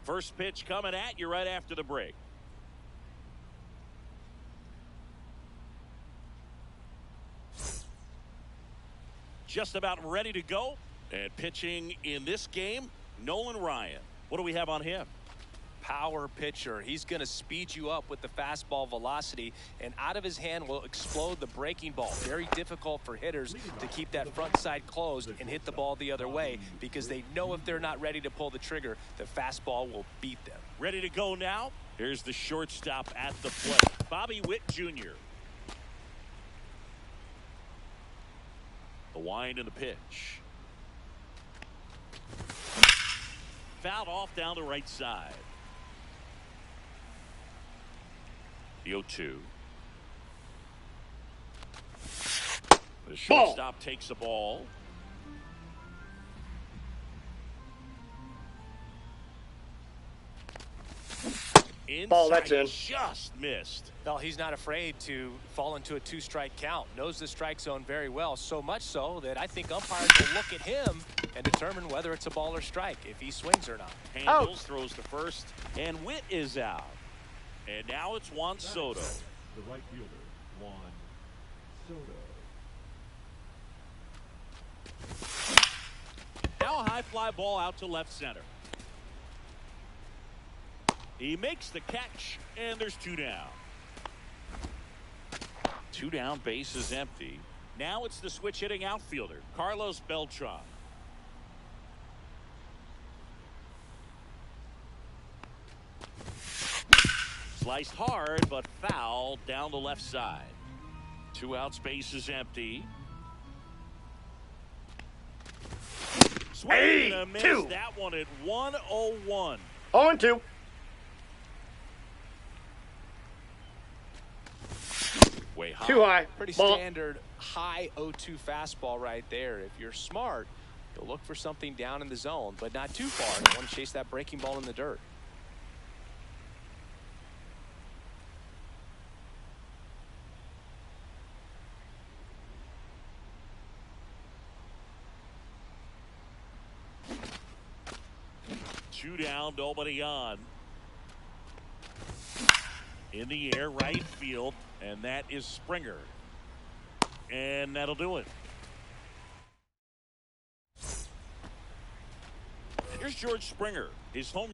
First pitch coming at you right after the break. Just about ready to go. And pitching in this game, Nolan Ryan. What do we have on him? Power pitcher. He's going to speed you up with the fastball velocity, and out of his hand will explode the breaking ball. Very difficult for hitters to keep that front side closed and hit the ball the other way, because they know if they're not ready to pull the trigger, the fastball will beat them. Ready to go now? Here's the shortstop at the plate, Bobby Witt Jr. The wind and the pitch. Fouled off down the right side. The 0-2. The shortstop takes the ball. Inside, ball, that's in. Just missed. Well, he's not afraid to fall into a two-strike count. Knows the strike zone very well, so much so that I think umpires will look at him and determine whether it's a ball or strike, if he swings or not. Handles, throws to first, and Witt is out. And now it's Juan Soto. The right fielder, Juan Soto. Now a high fly ball out to left center. He makes the catch, and there's two down. Two down, base is empty. Now it's the switch hitting outfielder, Carlos Beltran. Sliced hard, but foul down the left side. Two outs, base is empty. Swing and a miss. That one at 101. 0-2. Way high. Too high. Pretty Ball. standard high 0-2 fastball right there. If you're smart, you'll look for something down in the zone, but not too far. You want to chase that breaking ball in the dirt. Two down, nobody on. In the air, right field, and that is Springer. And that'll do it. Here's George Springer. His home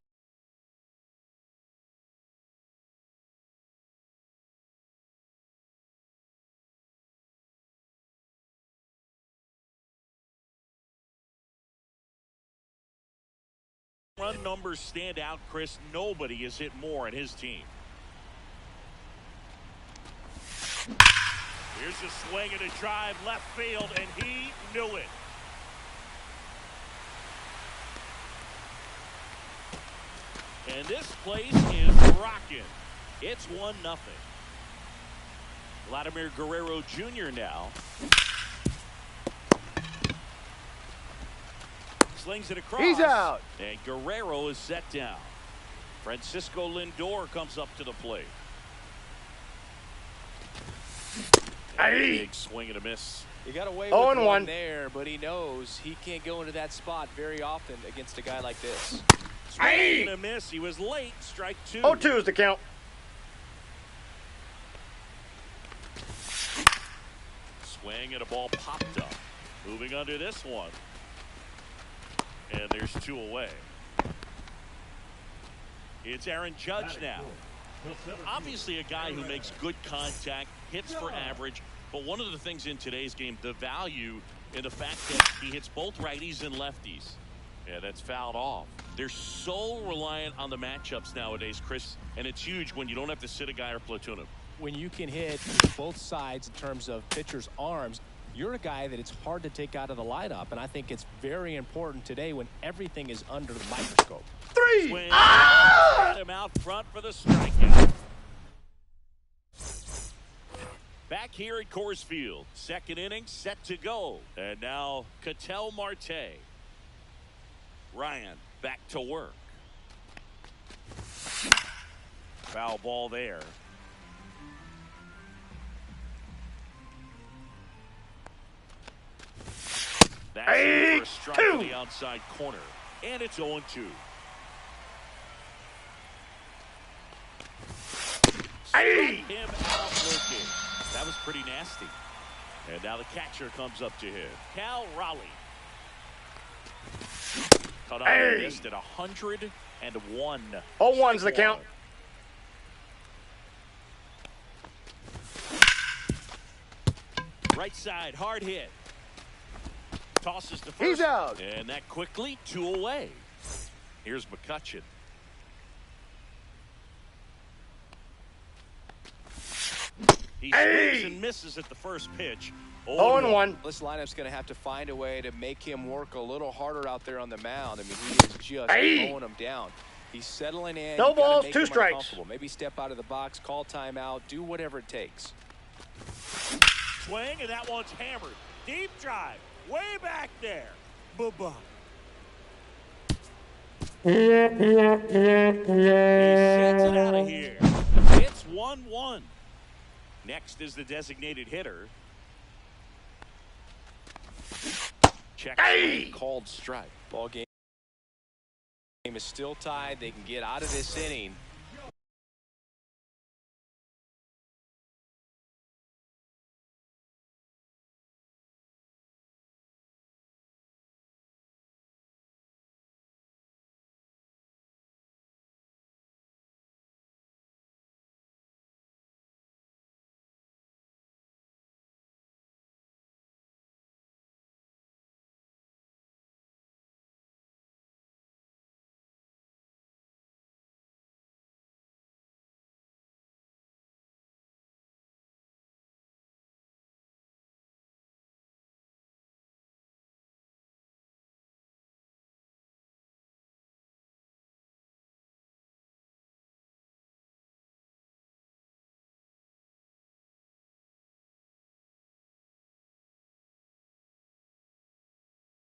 run numbers stand out, Chris. Nobody has hit more in his team. Here's a swing and a drive left field, and he knew it. And this place is rocking. It's 1-0. Vladimir Guerrero Jr. now. Slings it across. He's out. And Guerrero is set down. Francisco Lindor comes up to the plate. Big swing and a miss. He got away with 0-1 one there, but he knows he can't go into that spot very often against a guy like this. Swing and a miss. He was late. Strike two. 0-2 is the count. Swing and a ball popped up. Moving under this one. And there's two away. It's Aaron Judge now. Obviously a guy who makes good contact, hits for average, but one of the things in today's game, the value in the fact that he hits both righties and lefties. Yeah, that's fouled off. They're so reliant on the matchups nowadays, Chris, and it's huge when you don't have to sit a guy or platoon him. When you can hit both sides in terms of pitchers' arms, you're a guy that it's hard to take out of the lineup, and I think it's very important today when everything is under the microscope. 3. Swing. Got him out front for the strikeout. Back here at Coors Field, second inning set to go, and now Ketel Marte. Ryan back to work. Foul ball there. That's it for a strike to the outside corner. And it's 0-2. Him out looking. That was pretty nasty. And now the catcher comes up to him. Cal Raleigh. Cut out and missed at 101. 0-1's the count. Right side, hard hit. Tosses to first. He's out. And that quickly, 2 away. Here's McCutcheon. He swings and misses at the first pitch. 0-1. This lineup's going to have to find a way to make him work a little harder out there on the mound. I mean, he is just mowing him down. He's settling in. No balls, 2 strikes. Maybe step out of the box, call timeout, do whatever it takes. Swing, and that one's hammered. Deep drive, way back there. Bye-bye. He sets it out of here. It's 1-1. Next is the designated hitter. Check called strike. Ball game is still tied. They can get out of this inning.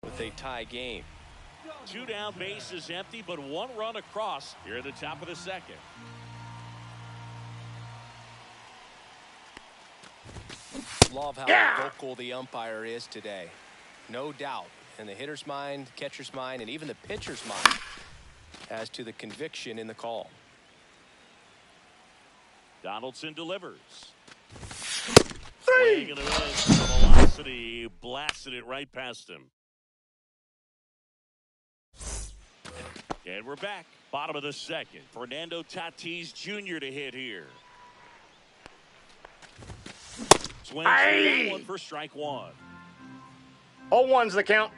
With a tie game. 2 down, bases empty, but 1 run across here at the top of the second. Love how vocal the umpire is today. No doubt in the hitter's mind, catcher's mind, and even the pitcher's mind as to the conviction in the call. Donaldson delivers. Swing and a miss. The velocity blasted it right past him. And we're back. Bottom of the second. Fernando Tatis Jr. to hit here. Swings that one for strike 1. 0-1's the count.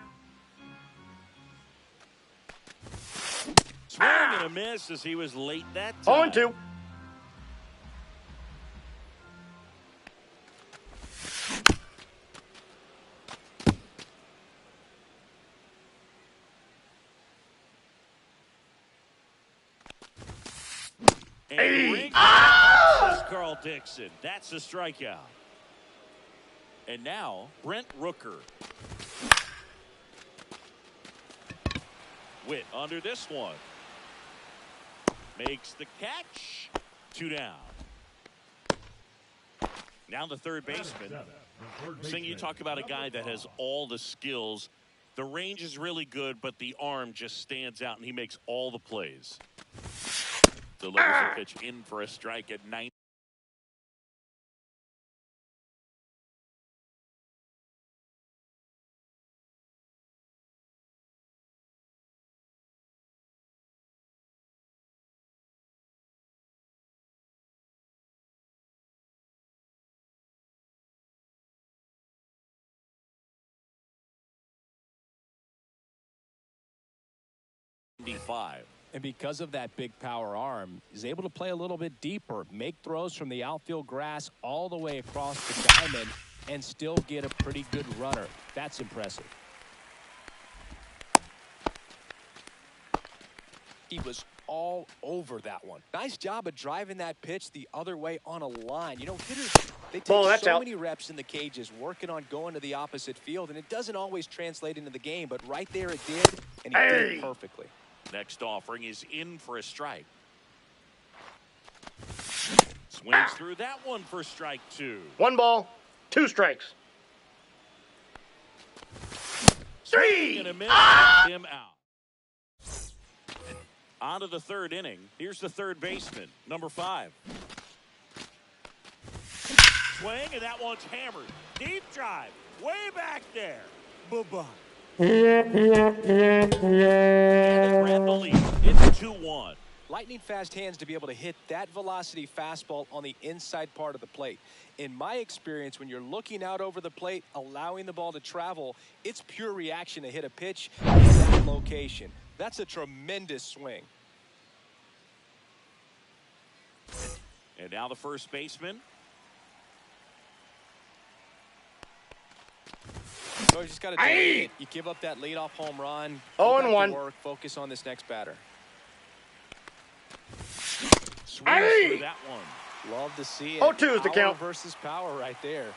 Swing and a miss as he was late that time. 0-2. And says Carl Dixon. That's a strikeout. And now Brent Rooker. Witt under this one. Makes the catch. 2 down. Now the third baseman. Sing, you talk about a guy that has all the skills. The range is really good, but the arm just stands out, and he makes all the plays. Delivers a pitch in for a strike at 90. And because of that big power arm, he's able to play a little bit deeper, make throws from the outfield grass all the way across the diamond, and still get a pretty good runner. That's impressive. He was all over that one. Nice job of driving that pitch the other way on a line. You know, hitters, they take so many reps in the cages working on going to the opposite field, and it doesn't always translate into the game, but right there it did, and he did it perfectly. Next offering is in for a strike. Swings through that one for strike 2. 1 ball, 2 strikes. Swing and a miss. Knocked him out. On to the 3rd inning. Here's the 3rd baseman, number 5. Swing, and that one's hammered. Deep drive, way back there. Bye-bye. And they grab the lead. It's 2-1. Lightning fast hands to be able to hit that velocity fastball on the inside part of the plate. In my experience, when you're looking out over the plate, allowing the ball to travel, it's pure reaction to hit a pitch in that location. That's a tremendous swing. And now the first baseman. So you just got to do it. You give up that leadoff home run. 0-1. Work. Focus on this next batter. Swings through that one. Love to see it. 0-2 is the count. Power versus power right there.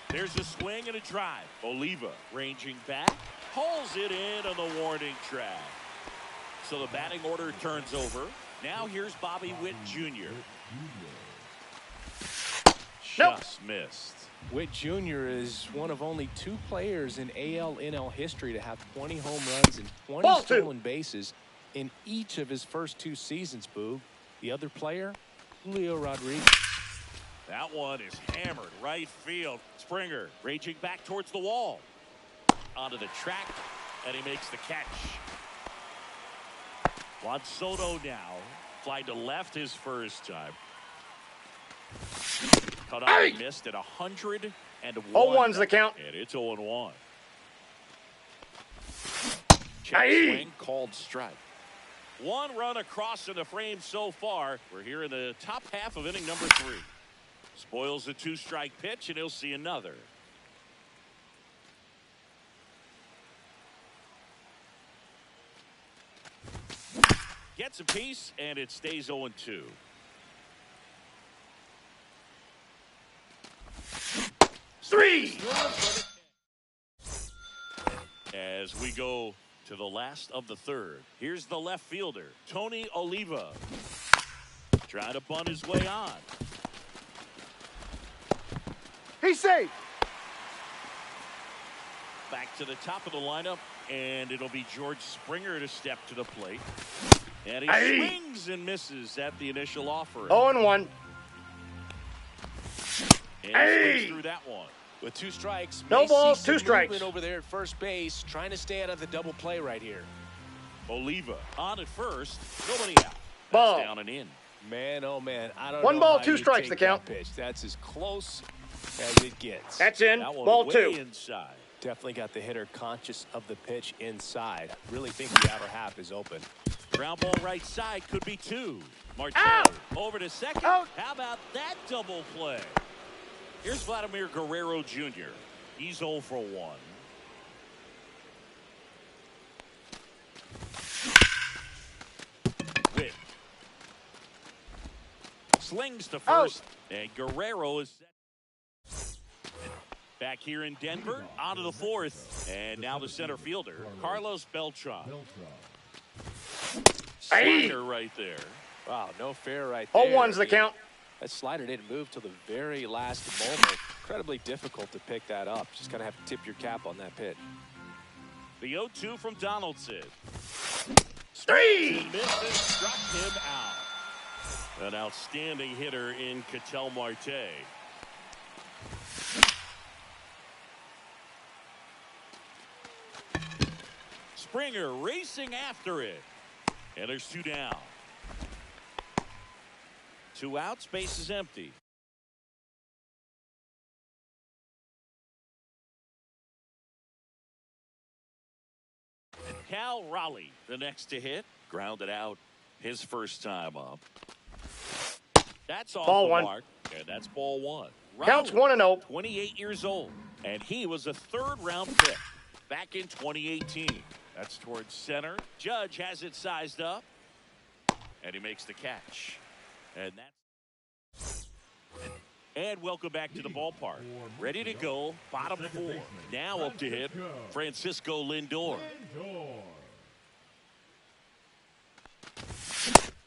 There's a swing and a drive. Oliva ranging back. Pulls it in on the warning track. So the batting order turns over. Now here's Bobby Witt Jr. Just missed. Witt Jr. is one of only 2 players in AL-NL history to have 20 home runs and 20 stolen bases in each of his first 2 seasons, Boog. The other player, Julio Rodriguez. That one is hammered right field. Springer raging back towards the wall. Onto the track, and he makes the catch. Juan Soto now flying to left his first time. Cut out and missed at 101. 0-1's the count. And it's 0-1. Check swing called strike. 1 run across in the frame so far. We're here in the top half of inning number 3. Spoils the 2-strike pitch, and he'll see another. Gets a piece, and it stays 0-2. As we go to the last of the 3rd, here's the left fielder, Tony Oliva. Trying to bunt his way on. He's safe. Back to the top of the lineup, and it'll be George Springer to step to the plate. And he swings and misses at the initial offer. 0-1. And he swings through that one. With 2 strikes, no balls, 2 strikes. Over there at first base, trying to stay out of the double play right here. Oliva on at first, nobody out. That's ball. Down and in. Man, oh man, I don't 1 know ball, how 2 you strikes take the count. that pitch. That's as close as it gets. That's in. That one Ball way 2. Inside. Definitely got the hitter conscious of the pitch inside. Really think the outer half is open. Ground ball right side could be 2. Martelli over to second. Out. How about that double play? Here's Vladimir Guerrero Jr. He's 0 for 1. Witt slings to first, and Guerrero is set. Back here in Denver, on to the 4th, and now the center fielder, Carlos Beltran. Slider right there. Wow, no fair right there. 0-1's the count. That slider didn't move till the very last moment. Incredibly difficult to pick that up. Just gotta have to tip your cap on that pitch. The 0-2 from Donaldson. 3. Missed and struck him out. An outstanding hitter in Ketel Marte. Springer racing after it. And there's 2 down. 2 outs, base is empty. Cal Raleigh, the next to hit. Grounded out his first time up. That's off Ball the 1. mark, and that's ball 1. Counts Raleigh, 1-0. 28 years old, and he was a 3rd-round pick back in 2018. That's towards center. Judge has it sized up, and he makes the catch. And welcome back to the ballpark. Ready to go, bottom 4. Now up to hit, Francisco Lindor.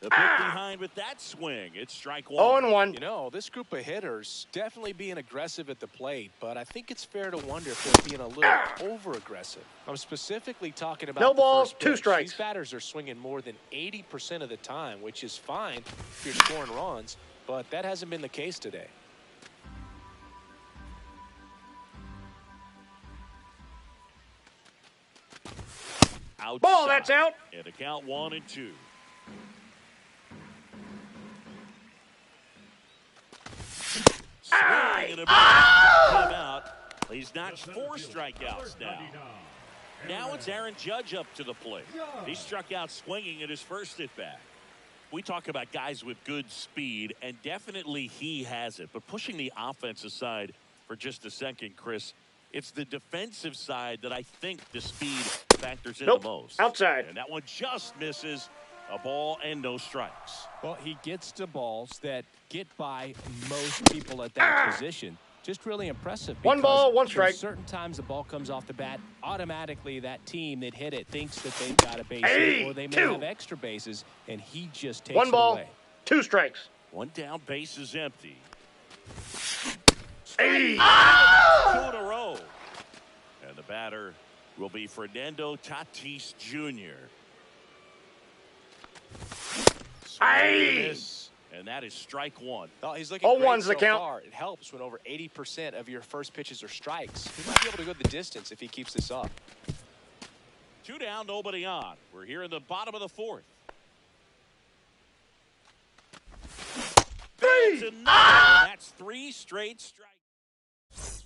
The bit behind with that swing. It's strike one. 0-1. You know, this group of hitters definitely being aggressive at the plate, but I think it's fair to wonder if they're being a little over-aggressive. I'm specifically talking about No the balls, first 2 pitch. strikes. These batters are swinging more than 80% of the time, which is fine if you're scoring runs, but that hasn't been the case today. Outside. Ball, that's out. And a count 1-2. Swing and a came out. He's notched 4 strikeouts now. Now it's Aaron Judge up to the plate. He struck out swinging at his first at bat. We talk about guys with good speed, and definitely he has it. But pushing the offense aside for just a second, Chris, it's the defensive side that I think the speed factors in the most. Outside. And that one just misses. A ball and no strikes. Well, he gets to balls that get by most people at that position. Just really impressive. 1 ball, 1 strike. Certain times the ball comes off the bat, automatically that team that hit it thinks that they've got a base hit, or they may have extra bases, and he just takes 1 it ball, away. 2 strikes. 1 down, base is empty. 2 Oh! in a row. And the batter will be Fernando Tatis Jr. And that is strike 1. Oh, he's looking 0-1's great the so count. far. It helps when over 80% of your first pitches are strikes. He might be able to go the distance if he keeps this up. 2 down, nobody on. We're here in the bottom of the 4th. 3. That's 3 straight strikes.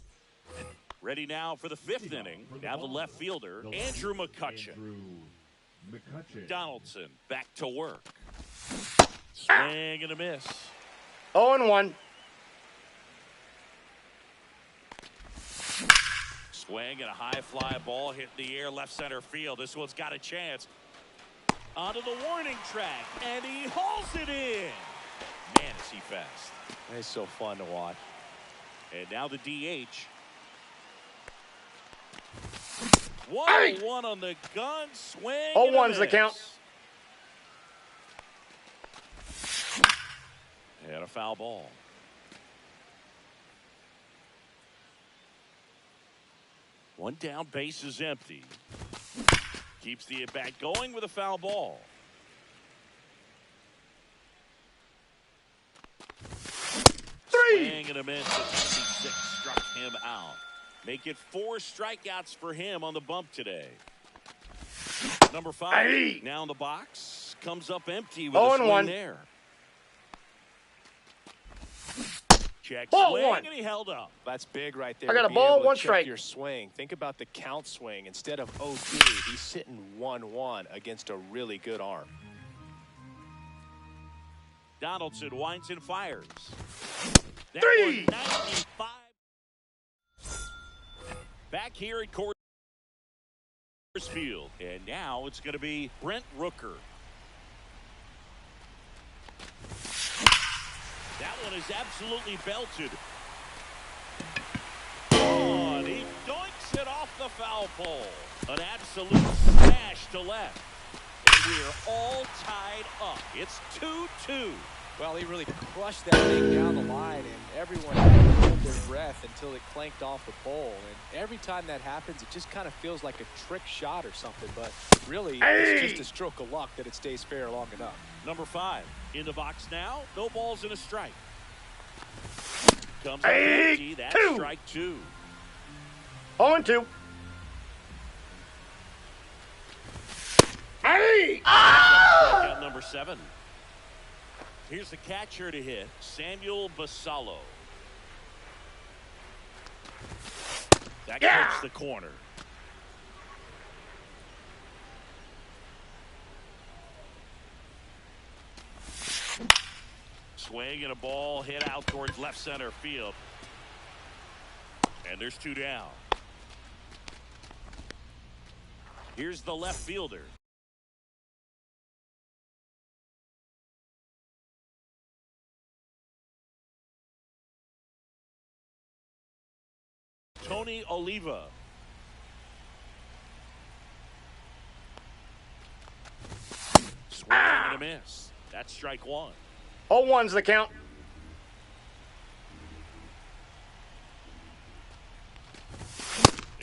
Ready now for the 5th inning. Now the left fielder, Andrew McCutcheon. Donaldson back to work. Swing and a miss. 0-1. Swing and a high fly ball hit in the air left center field. This one's got a chance. Onto the warning track, and he hauls it in. Man, is he fast. It's so fun to watch. And now the DH. 1-1 on the gun. Swing. 0-1's the count. And a foul ball. One down, base is empty. Keeps the at-bat going with a foul ball. Swing and a miss. 66 struck him out. Make it 4 strikeouts for him on the bump today. Number 5 now in the box. Comes up empty with a swing there. Check swing, and he held up. That's big right there. I got a Be ball, able to 1 check strike. Your swing. Think about the count swing. Instead of 0-2, he's sitting 1-1 against a really good arm. Donaldson winds and fires. 3. 95. Back here at Coors Field. And now it's going to be Brent Rooker. That one is absolutely belted. Oh, and he doinks it off the foul pole. An absolute smash to left. And we are all tied up. It's 2-2. Well, he really crushed that thing down the line, and everyone had to hold their breath until it clanked off the pole. And every time that happens, it just kind of feels like a trick shot or something. But really, it's just a stroke of luck that it stays fair long enough. Number 5 in the box now. No balls and a strike. Comes up empty. That's strike 2. 0-2. Strikeout number 7. Here's the catcher to hit, Samuel Basallo. That clips the corner. Swing and a ball hit out towards left center field. And there's 2 down. Here's the left fielder. Tony Oliva. Swing and a miss. That's strike one. 0-1's the count.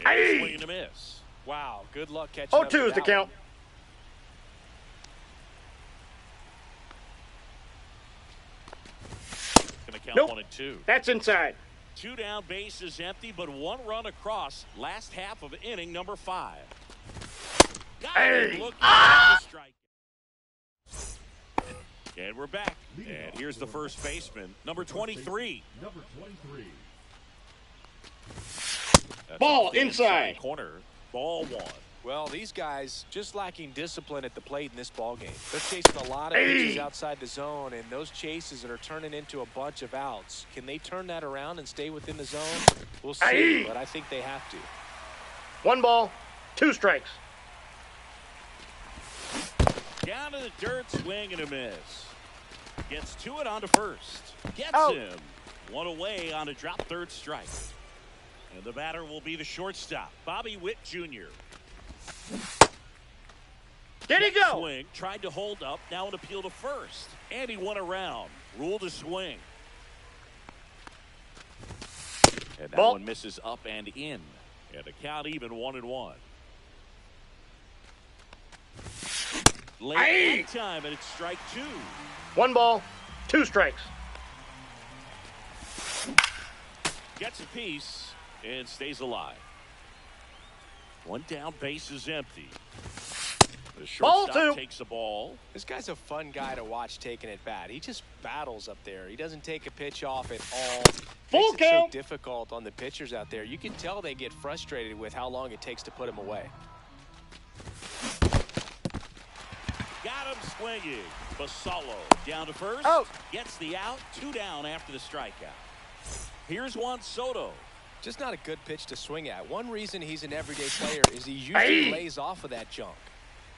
And swing and a miss. Wow, good luck catching up to 0-2's the that count. one. Gonna count Nope. 1 and 2. That's inside. 2 down, base is empty, but 1 run across. Last half of inning number 5. Got it. Look at the strike. And we're back. And here's the first baseman, number 23. Number 23. That's Ball off the inside. corner. Ball 1. Well, these guys just lacking discipline at the plate in this ball game. They're chasing a lot of pitches outside the zone, and those chases that are turning into a bunch of outs. Can they turn that around and stay within the zone? We'll see, but I think they have to. 1 ball, 2 strikes. Down to the dirt, swing and a miss. Gets to it onto first. Gets Out. him. 1 away on a drop third strike. And the batter will be the shortstop, Bobby Witt Jr. Did he go? Swing, tried to hold up, now an appeal to first. And he went around. Ruled a swing. And that Ball. one misses up and in. And the count even 1-1. Late that time, and it's strike 2. 1 ball, 2 strikes. Gets a piece and stays alive. 1 down, base is empty. The Ball shortstop 2. takes the ball. This guy's a fun guy to watch taking it bat. He just battles up there. He doesn't take a pitch off at all. Full Makes it count. so difficult on the pitchers out there. You can tell they get frustrated with how long it takes to put him away. Got him swinging. Basallo down to first. Out. Gets the out. 2 down after the strikeout. Here's Juan Soto. Just not a good pitch to swing at. One reason he's an everyday player is he usually lays off of that junk.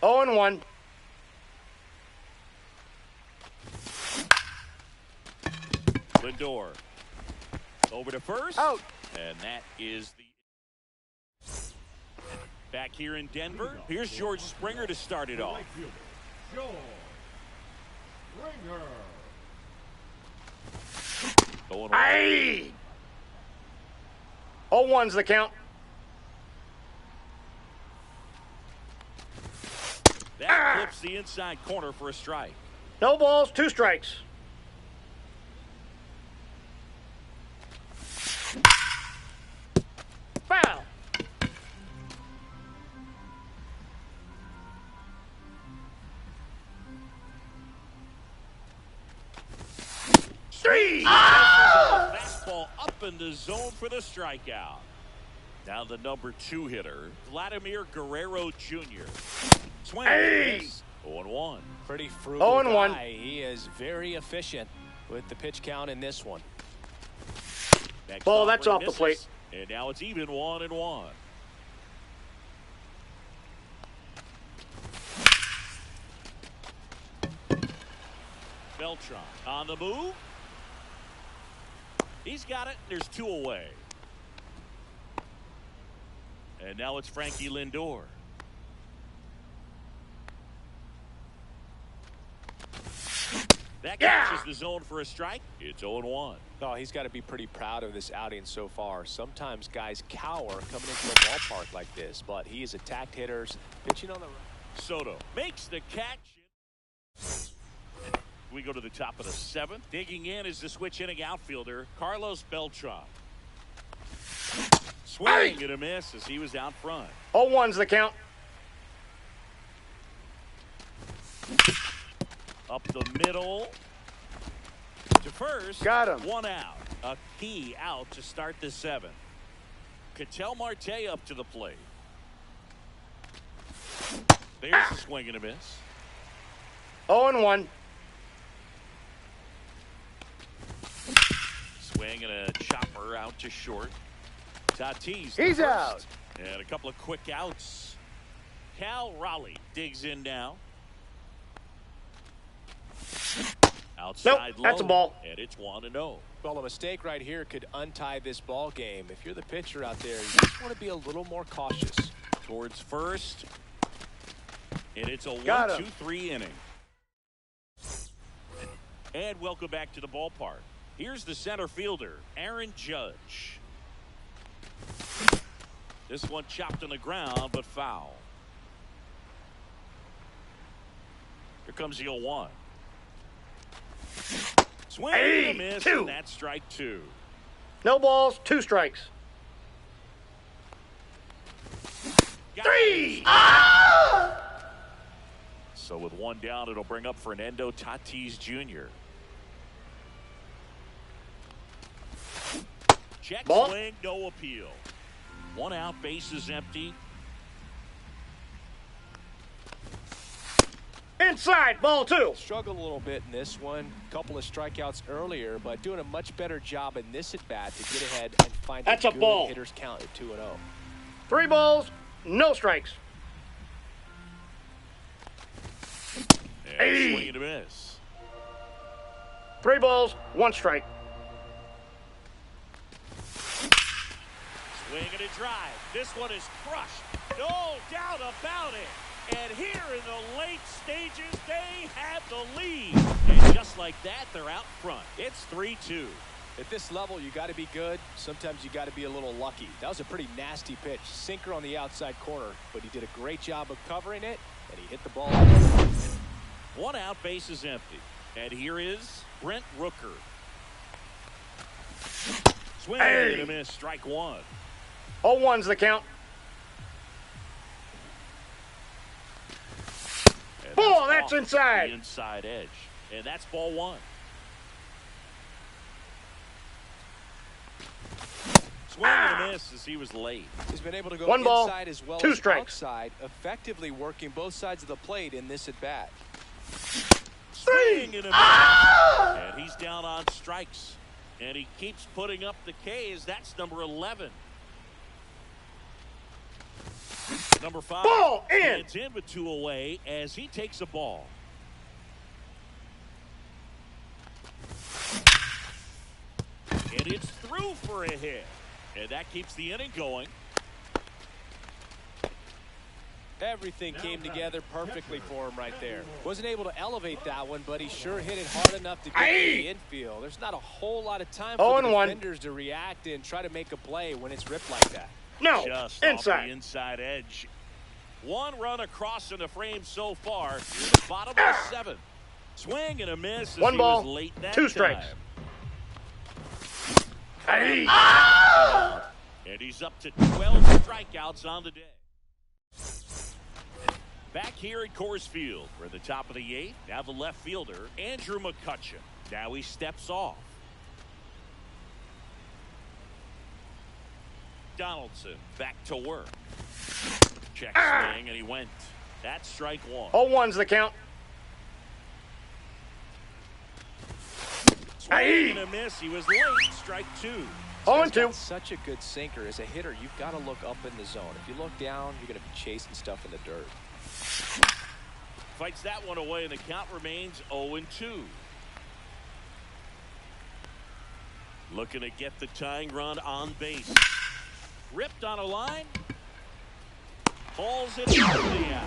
0-1. Lindor. Over to first. Out. And that is the... Back here in Denver. Here's George Springer to start it off. Right fielder, George Springer. Going away. 0-1's the count. That clips the inside corner for a strike. No balls, 2 strikes. Foul. Three. Fastball up in the zone for the strikeout. Now the number 2 hitter, Vladimir Guerrero Jr. Swing. Miss. 0-1. Pretty frugal 0-1. guy. He is very efficient with the pitch count in this one. Next Ball, that's offering off the misses. plate. And now it's even 1-1. Beltran on the move. He's got it. There's 2 away. And now it's Frankie Lindor. That catches the zone for a strike. It's 0-1. Oh, he's got to be pretty proud of this outing so far. Sometimes guys cower coming into a ballpark like this, but he has attacked hitters, pitching on the right. Soto makes the catch. We go to the top of the 7th. Digging in is the switch inning outfielder, Carlos Beltran. Swing and a miss as he was out front. 0-1's the count. Up the middle to first. Got him. 1 out. A key out to start the 7th. Ketel Marte up to the plate. There's the swing and a miss. 0-1. Swing and a chopper out to short. Tatis. He's first. out. And a couple of quick outs. Cal Raleigh digs in now. Outside Nope, that's low, a ball. And it's 1-0. Well, a mistake right here could untie this ball game. If you're the pitcher out there, you just want to be a little more cautious. Towards first. And it's a Got him. 1-2-3 inning. And welcome back to the ballpark. Here's the center fielder, Aaron Judge. This one chopped on the ground, but foul. Here comes the 0-1. Swing and a miss, and that's strike 2. No balls, 2 strikes. 3! So with 1 down, it'll bring up Fernando Tatis Jr. Check Ball. swing, no appeal. 1 out, base is empty. Inside, ball 2. Struggled a little bit in this one. Couple of strikeouts earlier, but doing a much better job in this at bat to get ahead and find That's a a good ball. hitter's count at 2-0. 3 balls, no strikes. And swing and a miss. 3 balls, 1 strike. Swing and a drive. This one is crushed. No doubt about it. And here in the late stages, they have the lead. And just like that, they're out front. It's 3-2. At this level, you got to be good. Sometimes you got to be a little lucky. That was a pretty nasty pitch. Sinker on the outside corner, but he did a great job of covering it, and he hit the ball. 1 out, base is empty. And here is Brent Rooker. Swing and a miss, strike 1. 0-1's the count. And Ball, that's off inside. the inside edge. And that's ball 1. Swing and a miss as he was late. He's been able to go 1 ball, inside as well 2 as strikes. outside, effectively working both sides of the plate in this at-bat. Swing and a miss. And he's down on strikes. And he keeps putting up the K's. That's number 11. Number 5. Ball in. And it's in with 2 away as he takes a ball. And it's through for a hit. And that keeps the inning going. Everything came together perfectly for him right there. Wasn't able to elevate that one, but he sure hit it hard enough to get to the infield. There's not a whole lot of time for the 0-1. defenders to react and try to make a play when it's ripped like that. No, Just inside. off the inside edge. 1 run across in the frame so far. Here's the bottom of the 7th. Swing and a miss as 1 he ball, was late that 2 strikes. time. And he's up to 12 strikeouts on the day. Back here at Coors Field, we're at the top of the 8th. Now the left fielder, Andrew McCutchen. Now he steps off. Donaldson back to work. Check swing, and he went. That's strike 1. 0-1's the count. Swing and a miss. He was late. Strike 2. 0-2. Such a good sinker. As a hitter, you've got to look up in the zone. If you look down, you're going to be chasing stuff in the dirt. Fights that one away, and the count remains 0-2. Looking to get the tying run on base. Ripped on a line. Falls it into the out.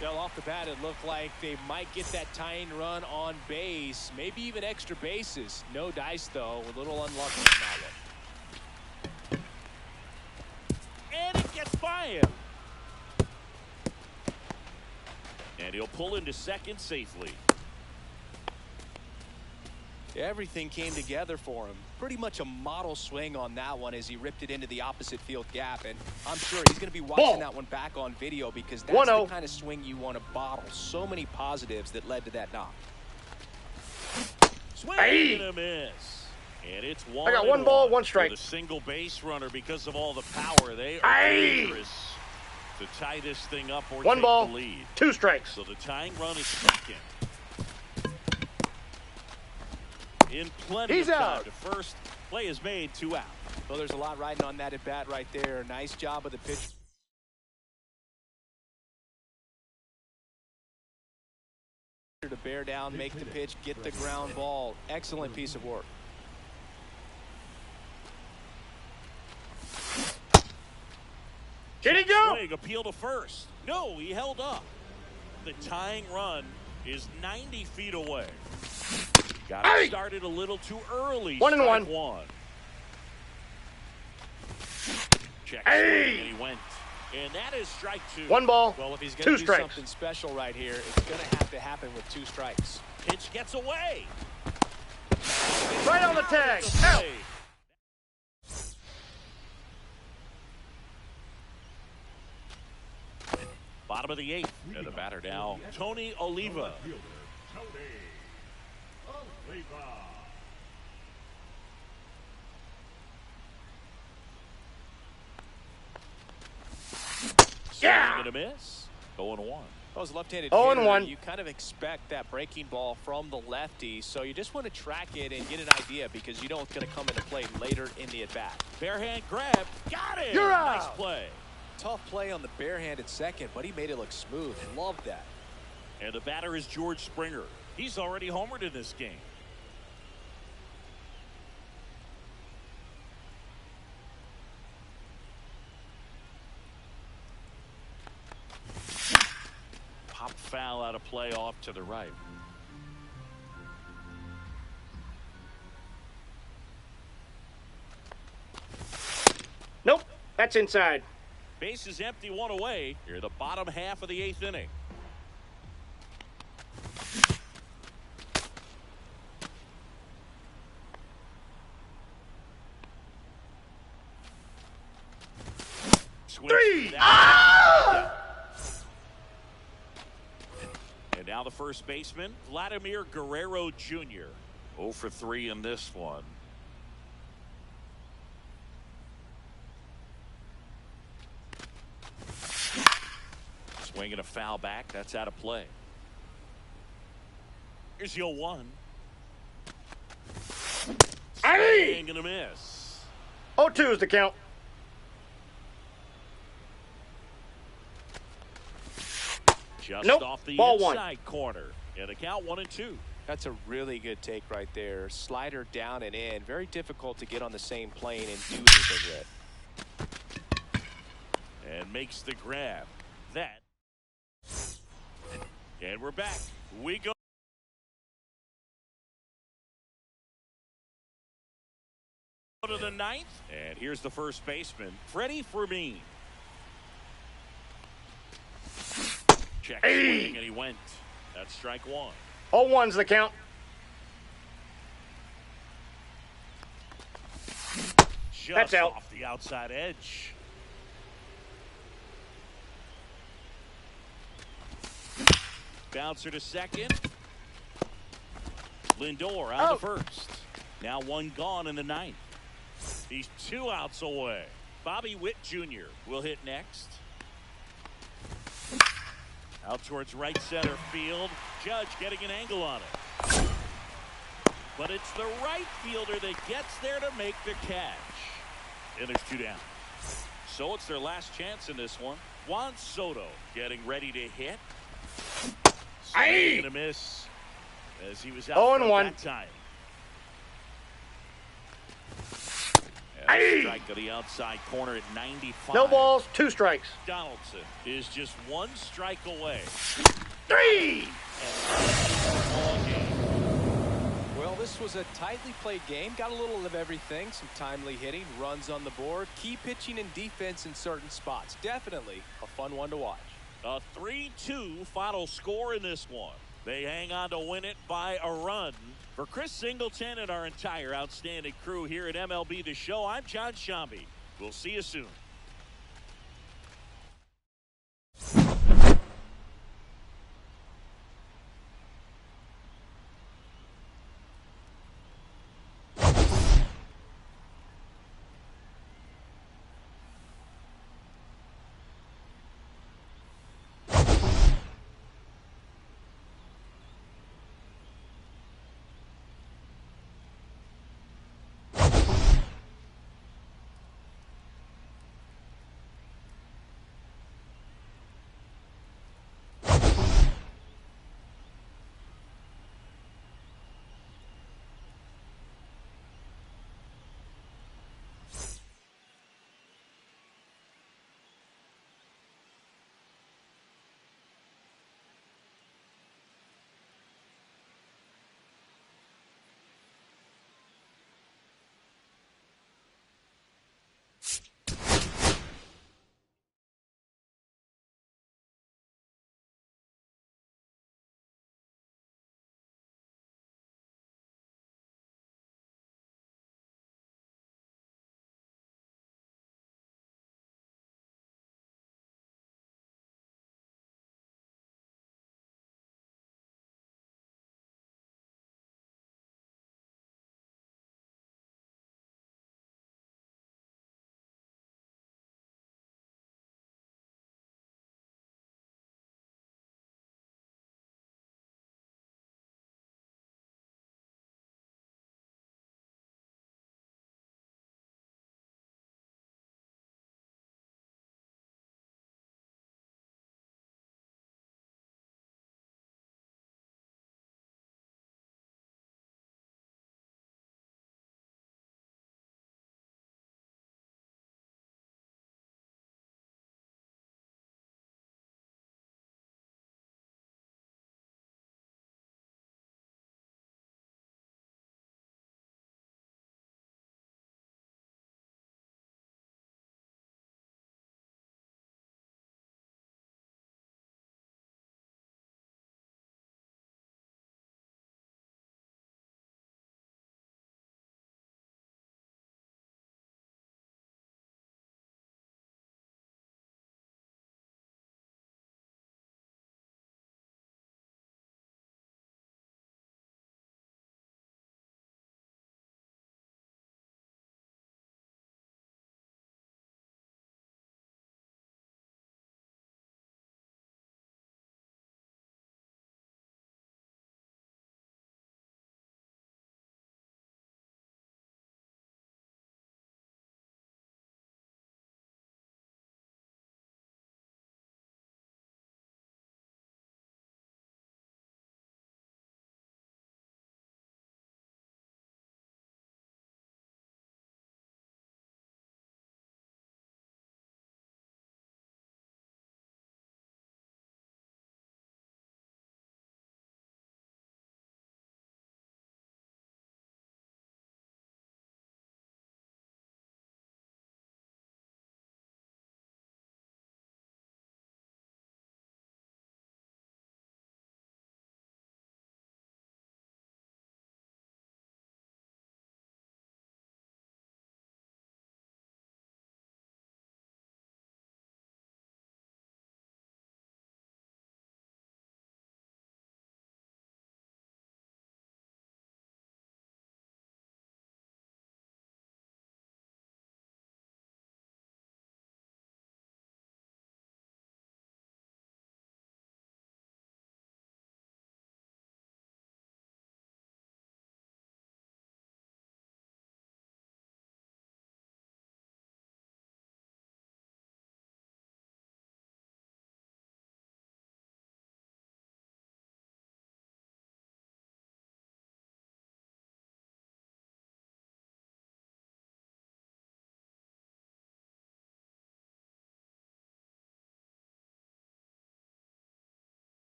Well, off the bat, it looked like they might get that tying run on base, maybe even extra bases. No dice, though. A little unlucky in that one. And it gets by him. And he'll pull into second safely. Everything came together for him. Pretty much a model swing on that one as he ripped it into the opposite field gap. And I'm sure he's going to be watching that one back on video because that's the kind of swing you want to bottle. So many positives that led to that knock. Swing and a miss. And it's 1. I got 1 ball, 1 strike. The single base runner, because of all the power, they are dangerous to tie this thing up or 1 take ball, the lead. 2 strikes. So the tying run is second. In plenty of time to first. Play is made, 2 out. Well, there's a lot riding on that at bat right there. Nice job of the pitcher to bear down, make the pitch, get the ground ball. Excellent piece of work. Did he go? Swing, appeal to first. No, he held up. The tying run is 90 feet away. Got it started a little too early. 1-1. One. Check swing, and he went. And that is strike two. 1 ball, Well, if he's 2 going to do strikes. something special right here, it's going to have to happen with 2 strikes. Pitch gets away. Right on the tag. Out. Bottom of the 8th. And the batter now, Tony Oliva. Fielder, Tony Oliva. Yeah. Swing and a miss. 0-1. Well, as a left-handed 0-1. hitter, you kind of expect that breaking ball from the lefty, so you just want to track it and get an idea because you know it's going to come into play later in the at-bat. Barehand grab. Got it. You're Nice out. play. Tough play on the barehanded second, but he made it look smooth. Loved that. And the batter is George Springer. He's already homered in this game. Pop foul out of play off to the right. Nope, that's inside. Base is empty, 1 away. Here, the bottom half of the 8th inning. Switch 3. that. And now the first baseman, Vladimir Guerrero Jr. 0 for 3 in this one. Swinging a foul back. That's out of play. Here's the 0-1. Swing and a miss. 0-2 is the count. Just Nope. off the Ball 1. inside corner. And the count 1-2. That's a really good take right there. Slider down and in. Very difficult to get on the same plane and do anything with. And makes the grab. That. And we're back. We go to the 9th. And here's the first baseman, Freddie Fermin. Check swing, and he went. That's strike 1. 0-1's the count. Just That's out. off the outside edge. Bouncer to second. Lindor on the first. Now 1 gone in the 9th. He's 2 outs away. Bobby Witt Jr. will hit next. Out towards right center field. Judge getting an angle on it. But it's the right fielder that gets there to make the catch. And there's 2 down. So it's their last chance in this one. Juan Soto getting ready to hit. Swing and a miss as he was out front 0-1. that time. And a strike to the outside corner at 95. No balls, 2 strikes. Donaldson is just 1 strike away. 3. Well, this was a tightly played game. Got a little of everything. Some timely hitting, runs on the board, key pitching and defense in certain spots. Definitely a fun one to watch. A 3-2 final score in this one. They hang on to win it by a run. For Chris Singleton and our entire outstanding crew here at MLB The Show, I'm John Shambi. We'll see you soon.